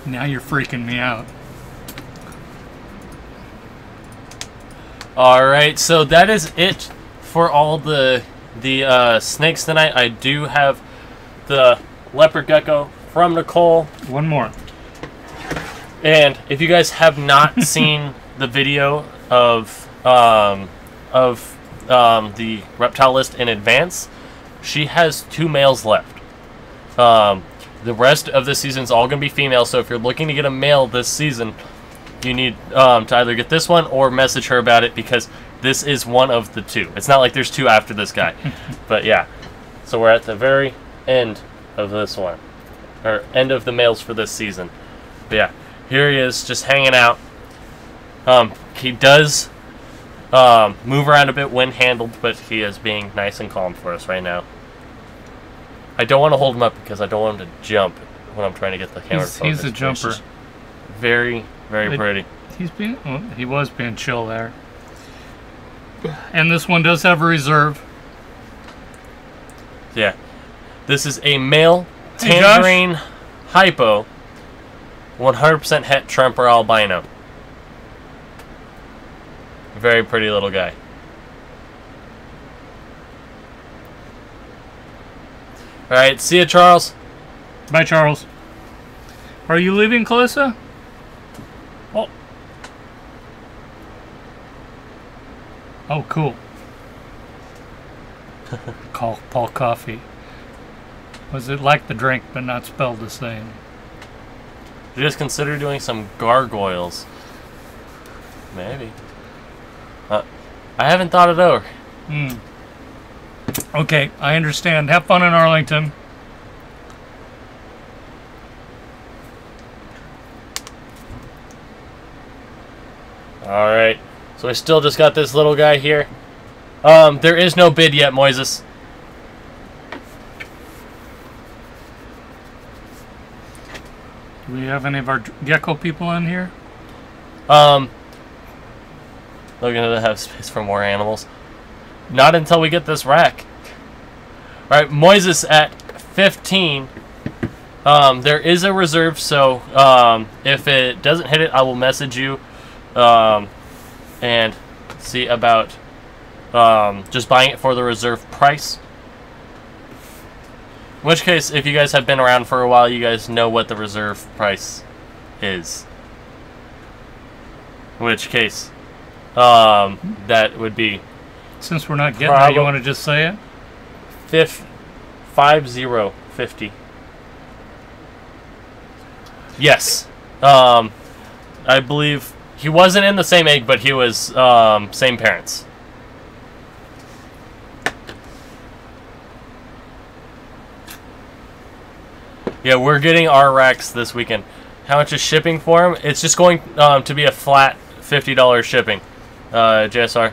Now you're freaking me out. Alright, so that is it for all the snakes tonight. I do have the leopard gecko from Nicole. One more. And if you guys have not seen the video of the reptile list in advance, she has 2 males left. The rest of this season is all going to be females, so if you're looking to get a male this season, you need to either get this one or message her about it, because this is one of the 2. It's not like there's 2 after this guy. But yeah, so we're at the very end of this one, or end of the males for this season. But yeah, here he is just hanging out. He does move around a bit when handled, but he is being nice and calm for us right now. I don't want to hold him up because I don't want him to jump when I'm trying to get the camera focused. He's a jumper. Very, very pretty. He was being chill there. And this one does have a reserve. Yeah. This is a male Tangerine Hypo. 100% het Tremper albino. Very pretty little guy. Alright, see ya, Charles. Bye, Charles. Are you leaving, Calissa? Oh. Oh, cool. Call Paul Coffee. Was it like the drink, but not spelled the same? You just consider doing some gargoyles. Maybe. I haven't thought it over. Okay, I understand. Have fun in Arlington. Alright. So I still just got this little guy here. There is no bid yet, Moises. Do we have any of our gecko people in here? Looking to have space for more animals. Not until we get this rack. Alright, Moises at 15. There is a reserve, so if it doesn't hit it, I will message you and see about just buying it for the reserve price. In which case, if you guys have been around for a while, you guys know what the reserve price is. In which case, that would be... Since we're not getting it, you want to just say it? 50. Yes. I believe he wasn't in the same egg, but he was same parents. Yeah, we're getting our racks this weekend. How much is shipping for them? It's just going to be a flat $50 shipping, JSR.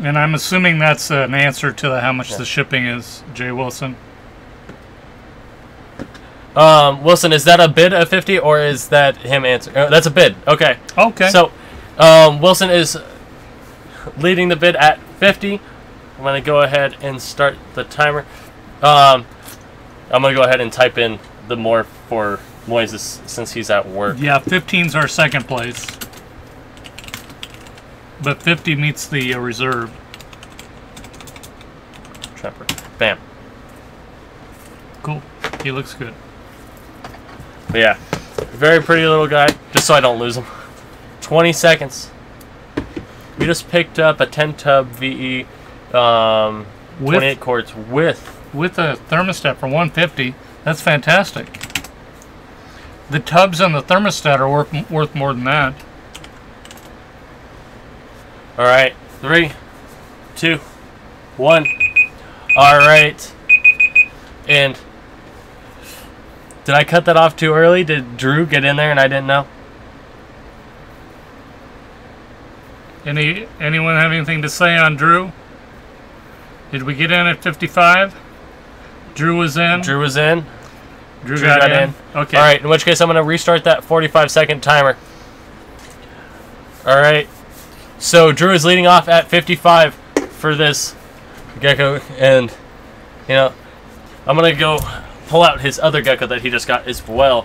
And I'm assuming that's an answer to how much the shipping is, Jay Wilson. Wilson, is that a bid of 50 or is that him answer? That's a bid. Okay. Okay. So, Wilson is leading the bid at 50. I'm going to go ahead and start the timer. I'm going to go ahead and type in the more for Moises since he's at work. Yeah, 15's our second place. But 50 meets the reserve. Tremper. Bam. Cool. He looks good. But yeah, very pretty little guy, just so I don't lose him. 20 seconds. We just picked up a 10 tub VE 28 quarts with a thermostat for 150. That's fantastic. The tubs and the thermostat are worth more than that. All right, 3, 2, 1. All right, and did I cut that off too early? Did Drew get in there and I didn't know? Anyone have anything to say on Drew? Did we get in at 55? Drew was in. Drew was in. Drew got in. Okay. All right. In which case, I'm going to restart that 45-second timer. All right. So Drew is leading off at 55 for this gecko, and you know, I'm going to go pull out his other gecko that he just got as well.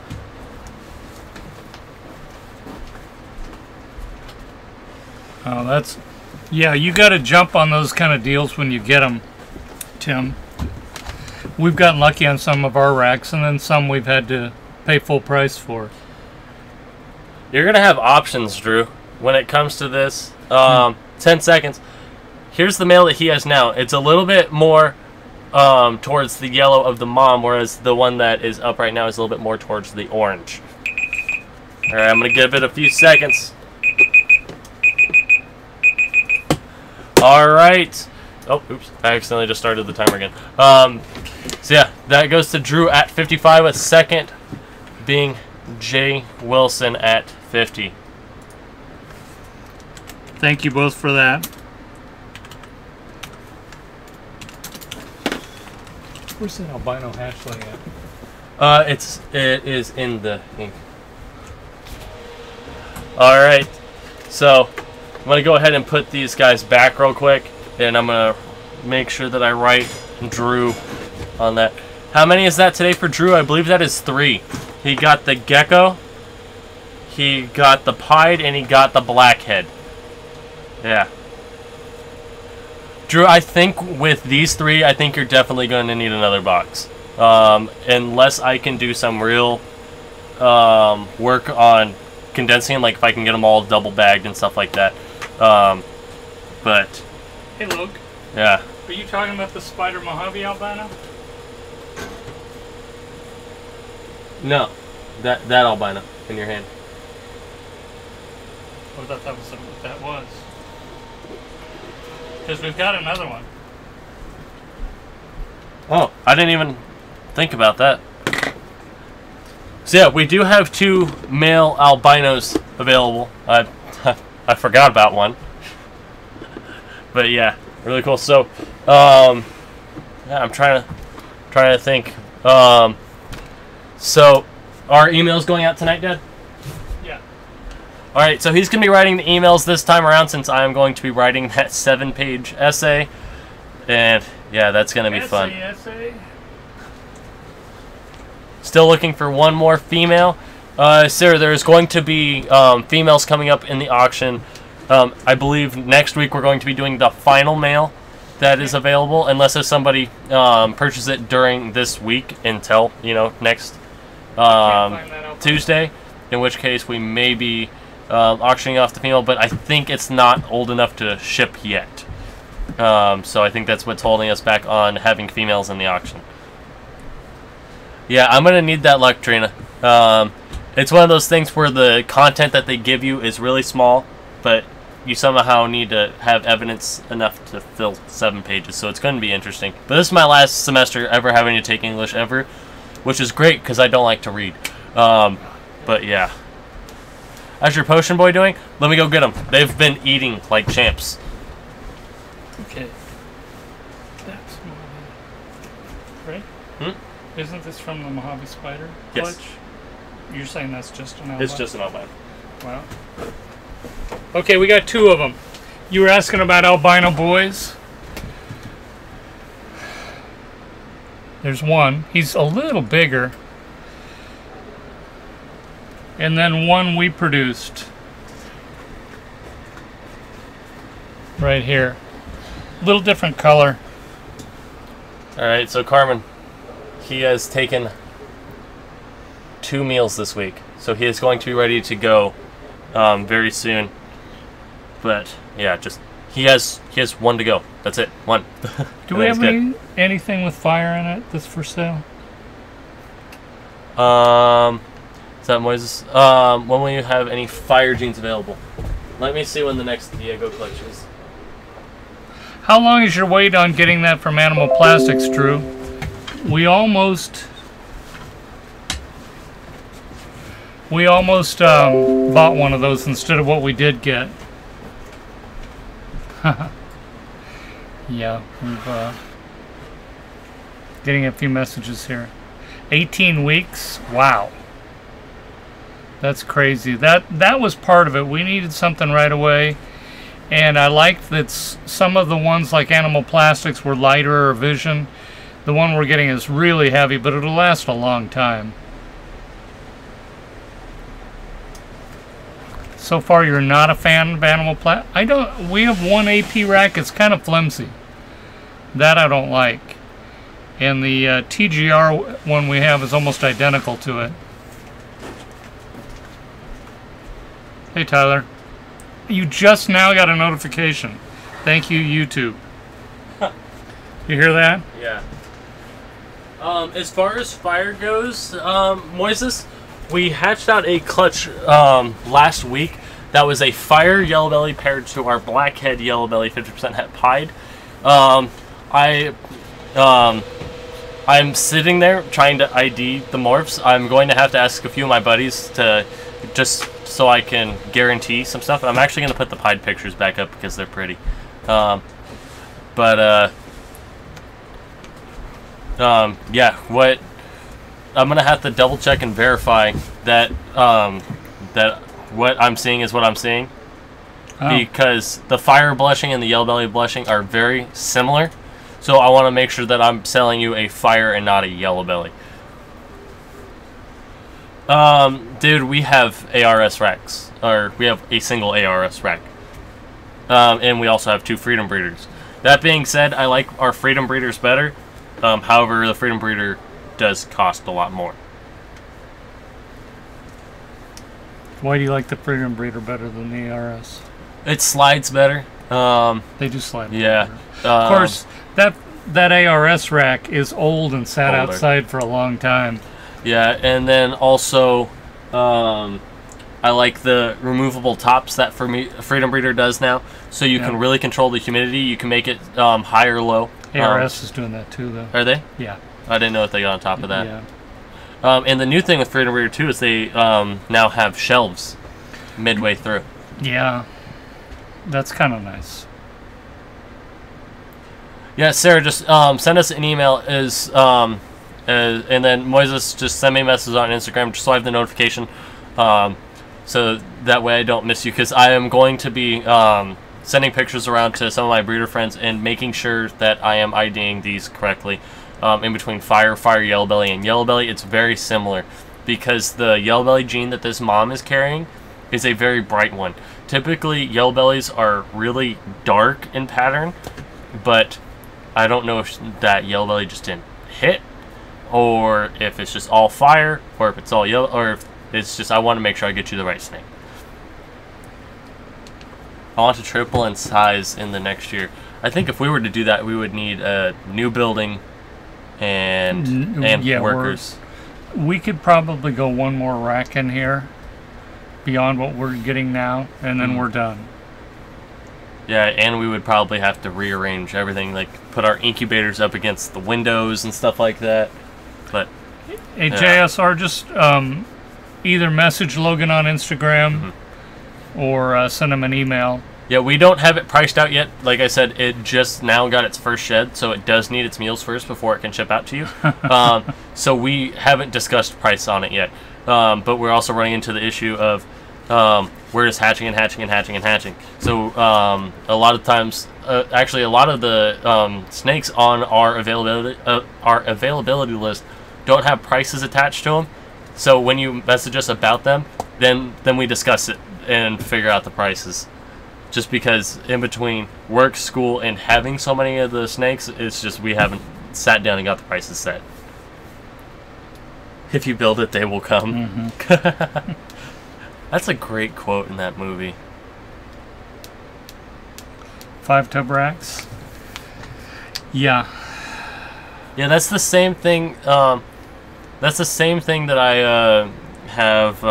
Oh, that's... Yeah, you got to jump on those kind of deals when you get them, Tim. We've gotten lucky on some of our racks, and then some we've had to pay full price for. You're going to have options, Drew, when it comes to this. 10 seconds. Here's the male that he has now. It's a little bit more towards the yellow of the mom, whereas the one that is up right now is a little bit more towards the orange. All right, I'm going to give it a few seconds. All right. Oh, oops. I accidentally just started the timer again. So, yeah, that goes to Drew at 55, with second being Jay Wilson at 50. Thank you both for that. Where's that albino hatchling at? It is in the ink. All right. So, I'm going to go ahead and put these guys back real quick, and I'm going to make sure that I write Drew on that. How many is that today for Drew? I believe that is 3. He got the gecko, he got the pied, and he got the blackhead. Yeah. Drew, I think with these three, I think you're definitely going to need another box. Unless I can do some real work on condensing, like if I can get them all double bagged and stuff like that. But hey, Luke. Yeah. Are you talking about the spider Mojave albino? No, that albino in your hand. I thought that was what that was. Because we've got another one. Oh, I didn't even think about that. So yeah, we do have 2 male albinos available. I forgot about one. But yeah, really cool. So, yeah, I'm trying to think. So, our email's going out tonight, Dad? Yeah. All right, so he's going to be writing the emails this time around since I'm going to be writing that 7-page essay. And yeah, that's going to be fun. Essay. Still looking for one more female. Sarah, there's going to be females coming up in the auction. I believe next week we're going to be doing the final male that is available, unless if somebody purchases it during this week until, you know, next Tuesday, in which case we may be auctioning off the female, but I think it's not old enough to ship yet. So I think that's what's holding us back on having females in the auction. Yeah, I'm going to need that luck, Trina. It's one of those things where the content that they give you is really small, but you somehow need to have evidence enough to fill 7 pages, so it's going to be interesting. But this is my last semester ever having to take English ever, which is great because I don't like to read. But yeah. How's your potion boy doing? Let me go get them. They've been eating like champs. Okay. That's Mojave. Right? Hmm? Isn't this from the Mojave spider? Yes. Clutch? You're saying that's just an albino? It's just an albino. Wow. Okay, we got 2 of them. You were asking about albino boys. There's one. He's a little bigger. And then one we produced. Right here. Little different color. Alright, so Carmen, he has taken 2 meals this week. So he is going to be ready to go very soon. But yeah, just he has 1 to go. That's it. 1. Do we have anything with fire in it that's for sale? Is that Moises? When will you have any fire genes available? Let me see when the next Diego collection is. How long is your wait on getting that from Animal Plastics, Drew? We almost bought one of those instead of what we did get. Yeah, we've getting a few messages here. 18 weeks? Wow. That's crazy. That was part of it. We needed something right away. And I liked that some of the ones like Animal Plastics were lighter or Vision. The one we're getting is really heavy, but it'll last a long time. So far, you're not a fan of Animal Plastics? I don't. We have one AP rack. It's kind of flimsy. That I don't like. And the TGR one we have is almost identical to it. Hey, Tyler. You just now got a notification. Thank you, YouTube. You hear that? Yeah. As far as fire goes, Moises, we hatched out a clutch last week that was a fire yellow-bellied paired to our blackhead yellow-bellied 50% het pied. I'm sitting there trying to ID the morphs. I'm going to have to ask a few of my buddies to just so I can guarantee some stuff. And I'm actually going to put the pied pictures back up because they're pretty. Yeah, what I'm going to have to double check and verify that that what I'm seeing is what I'm seeing. Oh. Because the fire blushing and the yellow belly blushing are very similar. So I want to make sure that I'm selling you a fire and not a yellow belly. Dude, we have ARS racks, or we have a single ARS rack, and we also have 2 freedom breeders. That being said, I like our freedom breeders better. However, the freedom breeder does cost a lot more. Why do you like the freedom breeder better than the ARS? It slides better. They do slide. Yeah. Of course, that ARS rack is old and sat Older. outside for a long time. Yeah, and then also, I like the removable tops that Freedom Breeder does now. So you can really control the humidity. You can make it high or low. ARS is doing that too, though. Are they? Yeah. I didn't know if they got on top of that. Yeah. And the new thing with Freedom Breeder too is they now have shelves midway through. Yeah. That's kind of nice. Yeah, Sarah, just send us an email and then Moises, just send me a message on Instagram just so I have the notification, so that way I don't miss you, because I am going to be sending pictures around to some of my breeder friends and making sure that I am IDing these correctly. In between fire, yellow belly, and yellow belly, it's very similar, because the yellow belly gene that this mom is carrying is a very bright one. Typically, yellow bellies are really dark in pattern, but I don't know if that yellow belly just didn't hit, or if it's just all fire, or if it's all yellow, or if it's just I want to make sure I get you the right snake. I want to triple in size in the next year. I think if we were to do that, we would need a new building and workers. We could probably go one more rack in here beyond what we're getting now, and then we're done. Yeah, and we would probably have to rearrange everything, like put our incubators up against the windows and stuff like that. But hey, JSR, just either message Logan on Instagram or send him an email. Yeah, we don't have it priced out yet. Like I said, it just now got its first shed, so it does need its meals first before it can ship out to you. So we haven't discussed price on it yet. But we're also running into the issue of we're just hatching and hatching and hatching and hatching. So a lot of times, actually a lot of the snakes on our availability list don't have prices attached to them. So when you message us about them, then we discuss it and figure out the prices. Just because in between work, school, and having so many of the snakes, it's just we haven't sat down and got the prices set. If you build it, they will come. That's a great quote in that movie. 5 tub racks. Yeah. Yeah, that's the same thing. That's the same thing that I have.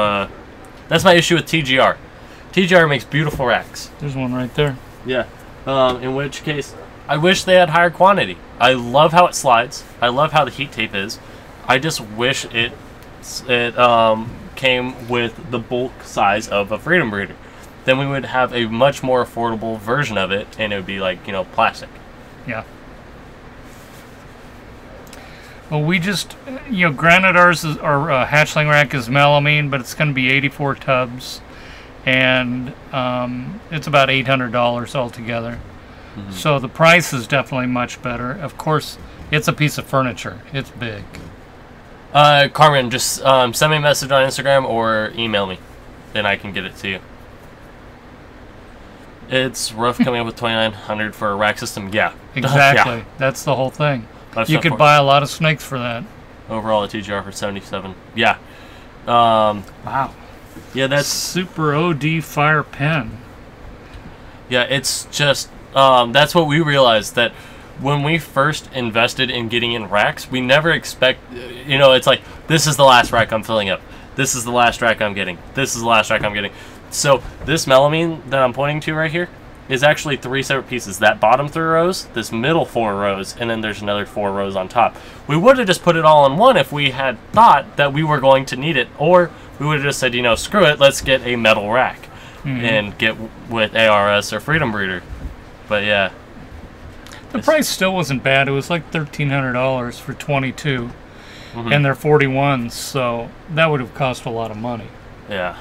That's my issue with TGR. TGR makes beautiful racks. There's one right there. Yeah. In which case, I wish they had higher quantity. I love how it slides. I love how the heat tape is. I just wish it came with the bulk size of a freedom breeder. Then we would have a much more affordable version of it, and it would be like, you know, plastic. Yeah. Well, we just, you know, granted our hatchling rack is melamine, but it's going to be 84 tubs, and it's about $800 altogether. So the price is definitely much better. Of course, it's a piece of furniture. It's big. Carmen, just send me a message on Instagram or email me, and I can get it to you. It's rough coming up with $2,900 for a rack system. Yeah, exactly. Yeah. That's the whole thing. You could buy a lot of snakes for that. Overall, a TGR for $77. Yeah. Wow. Yeah, that's super OD fire pen. Yeah, it's just that's what we realized, that when we first invested in getting in racks, we never expect, you know, it's like, this is the last rack I'm filling up. This is the last rack I'm getting. This is the last rack I'm getting. So this melamine that I'm pointing to right here is actually 3 separate pieces. That bottom 3 rows, this middle 4 rows, and then there's another 4 rows on top. We would have just put it all in one if we had thought that we were going to need it, or we would have just said, you know, screw it, let's get a metal rack and get with ARS or Freedom Breeder. But yeah. The price still wasn't bad. It was like $1,300 for 22, and they're 41s, so that would have cost a lot of money. Yeah.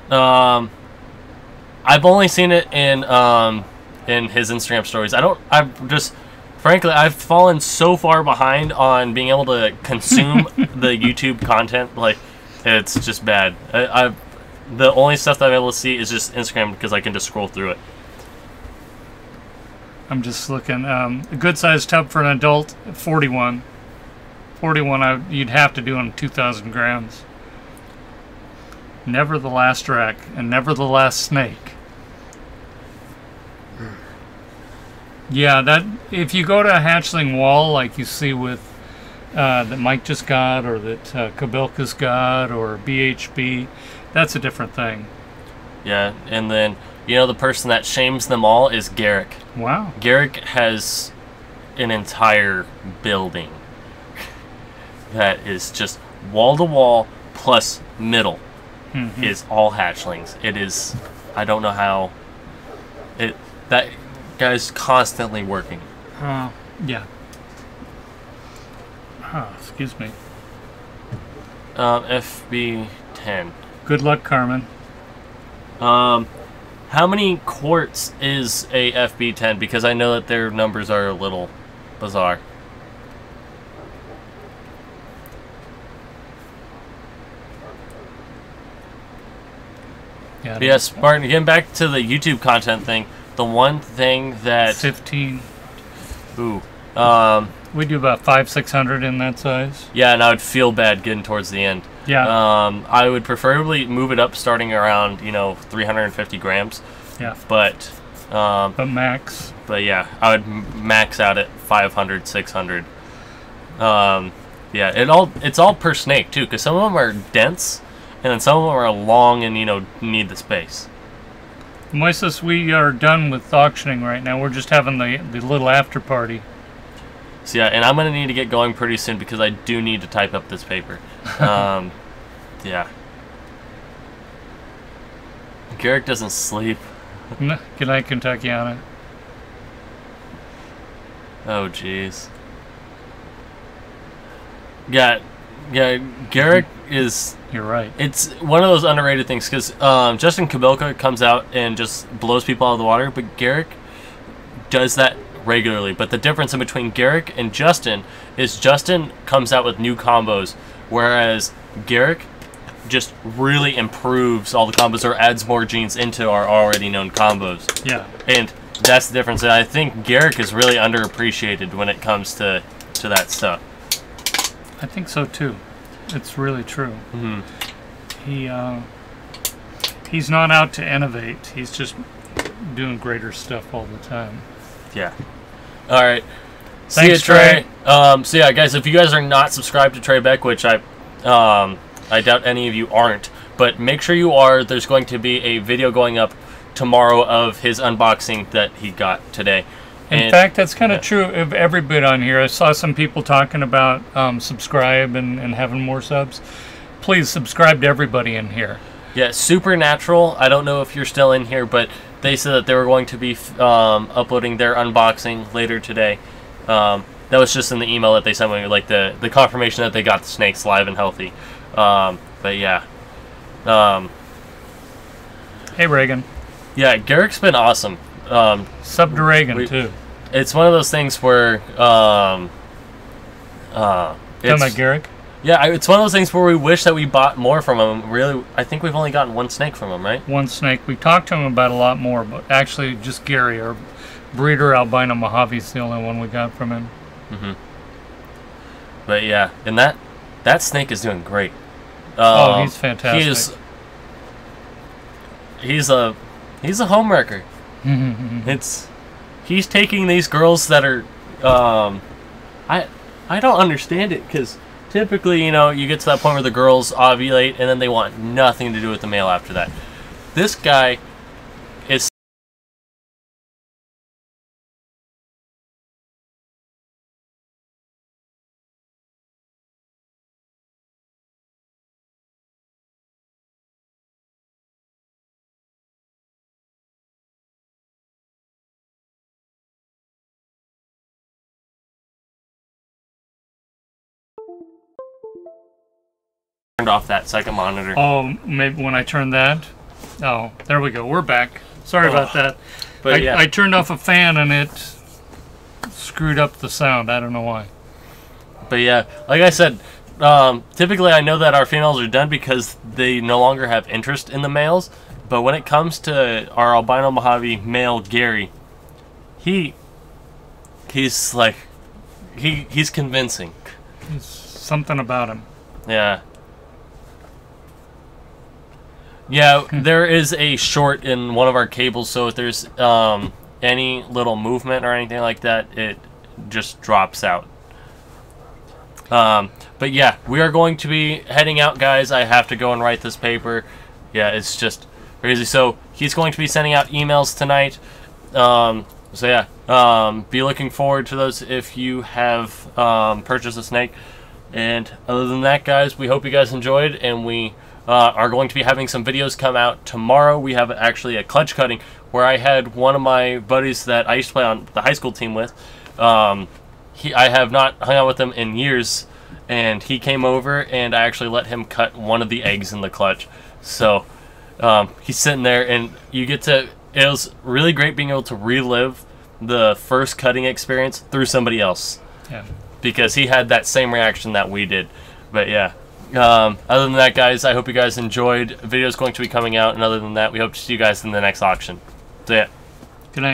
I've only seen it in his Instagram stories. Frankly, I've fallen so far behind on being able to consume the YouTube content. Like, it's just bad. The only stuff that I'm able to see is just Instagram because I can just scroll through it. I'm just looking. A good sized tub for an adult, 41. 41, you'd have to do on 2,000 grams. Never the last wreck, and never the last snake. Yeah, that if you go to a hatchling wall like you see with that Mike just got, or that Kabilka's got, or BHB, that's a different thing. Yeah, and then, you know, the person that shames them all is Garrick. Wow. Garrick has an entire building that is just wall-to-wall plus middle is all hatchlings. It is, I don't know how, that guy's constantly working. Yeah. Excuse me. FB10. Good luck, Carmen. How many quarts is a FB10? Because I know that their numbers are a little bizarre. Yeah. Yes, Spartan, getting back to the YouTube content thing, the one thing that... 15. Ooh. We do about 500-600 in that size. Yeah, and I would feel bad getting towards the end. Yeah. I would preferably move it up starting around, 350 grams. Yeah. But max. But yeah, I would max out at 500, 600. Yeah, it's all per snake too, because some of them are dense, and then some of them are long and need the space. Moises, we are done with auctioning right now. We're just having the little after party. So yeah, and I'm gonna need to get going pretty soon because I do need to type up this paper. Yeah. Garrick doesn't sleep. Good night, Kentuckiana. Oh jeez. Yeah, Garrick is... You're right. It's one of those underrated things because Justin Kabilka comes out and just blows people out of the water, but Garrick does that regularly. But the difference in between Garrick and Justin is Justin comes out with new combos, whereas Garrick just really improves all the combos or adds more genes into our already known combos. Yeah. And that's the difference. And I think Garrick is really underappreciated when it comes to that stuff. I think so too. It's really true. Mm-hmm. He's not out to innovate. He's just doing greater stuff all the time. Yeah. All right. Thanks, see you, Trey. So yeah, guys, if you guys are not subscribed to Trey Beck, which I doubt any of you aren't, but make sure you are. There's going to be a video going up tomorrow of his unboxing that he got today. In fact, that's kind of true of every bit on here. I saw some people talking about subscribe and having more subs. Please subscribe to everybody in here. Yeah, Supernatural, I don't know if you're still in here, but they said that they were going to be uploading their unboxing later today. That was just in the email that they sent me, like the confirmation that they got the snakes live and healthy. But yeah. Hey, Reagan. Yeah, Garrick's been awesome. Sub to Reagan, too. It's one of those things where... Talking about Garrick? Yeah, it's one of those things where we wish that we bought more from him. Really, I think we've only gotten one snake from him, right? One snake. We talked to him about a lot more, but actually just Gary, our breeder Albino Mojave's the only one we got from him. Mm-hmm. But yeah, and that snake is doing great. Oh, he's fantastic. He's a homewrecker. He's taking these girls that are I don't understand it because typically you get to that point where the girls ovulate and then they want nothing to do with the male after that. This guy is turned off that second monitor. Oh, maybe when I turn that. Oh, there we go. We're back. Sorry about that. But yeah. I turned off a fan and it screwed up the sound. I don't know why. But yeah, like I said, typically I know that our females are done because they no longer have interest in the males. But when it comes to our albino Mojave male Gary, he's like, he's convincing. There's something about him. Yeah. Yeah, there is a short in one of our cables, so if there's any little movement or anything like that, it just drops out. But yeah, we are going to be heading out, guys. I have to go and write this paper. Yeah, it's just crazy. So he's going to be sending out emails tonight. So yeah, be looking forward to those if you have purchased a snake. And other than that, guys, we hope you guys enjoyed, and we are going to be having some videos come out tomorrow. We have actually a clutch cutting where I had one of my buddies that I used to play on the high school team with. I have not hung out with him in years, and he came over and I actually let him cut one of the eggs in the clutch. So he's sitting there, and you get to, it was really great being able to relive the first cutting experience through somebody else. Yeah. Because he had that same reaction that we did. But yeah, other than that, guys, I hope you guys enjoyed. The video is going to be coming out, and other than that, we hope to see you guys in the next auction. So yeah.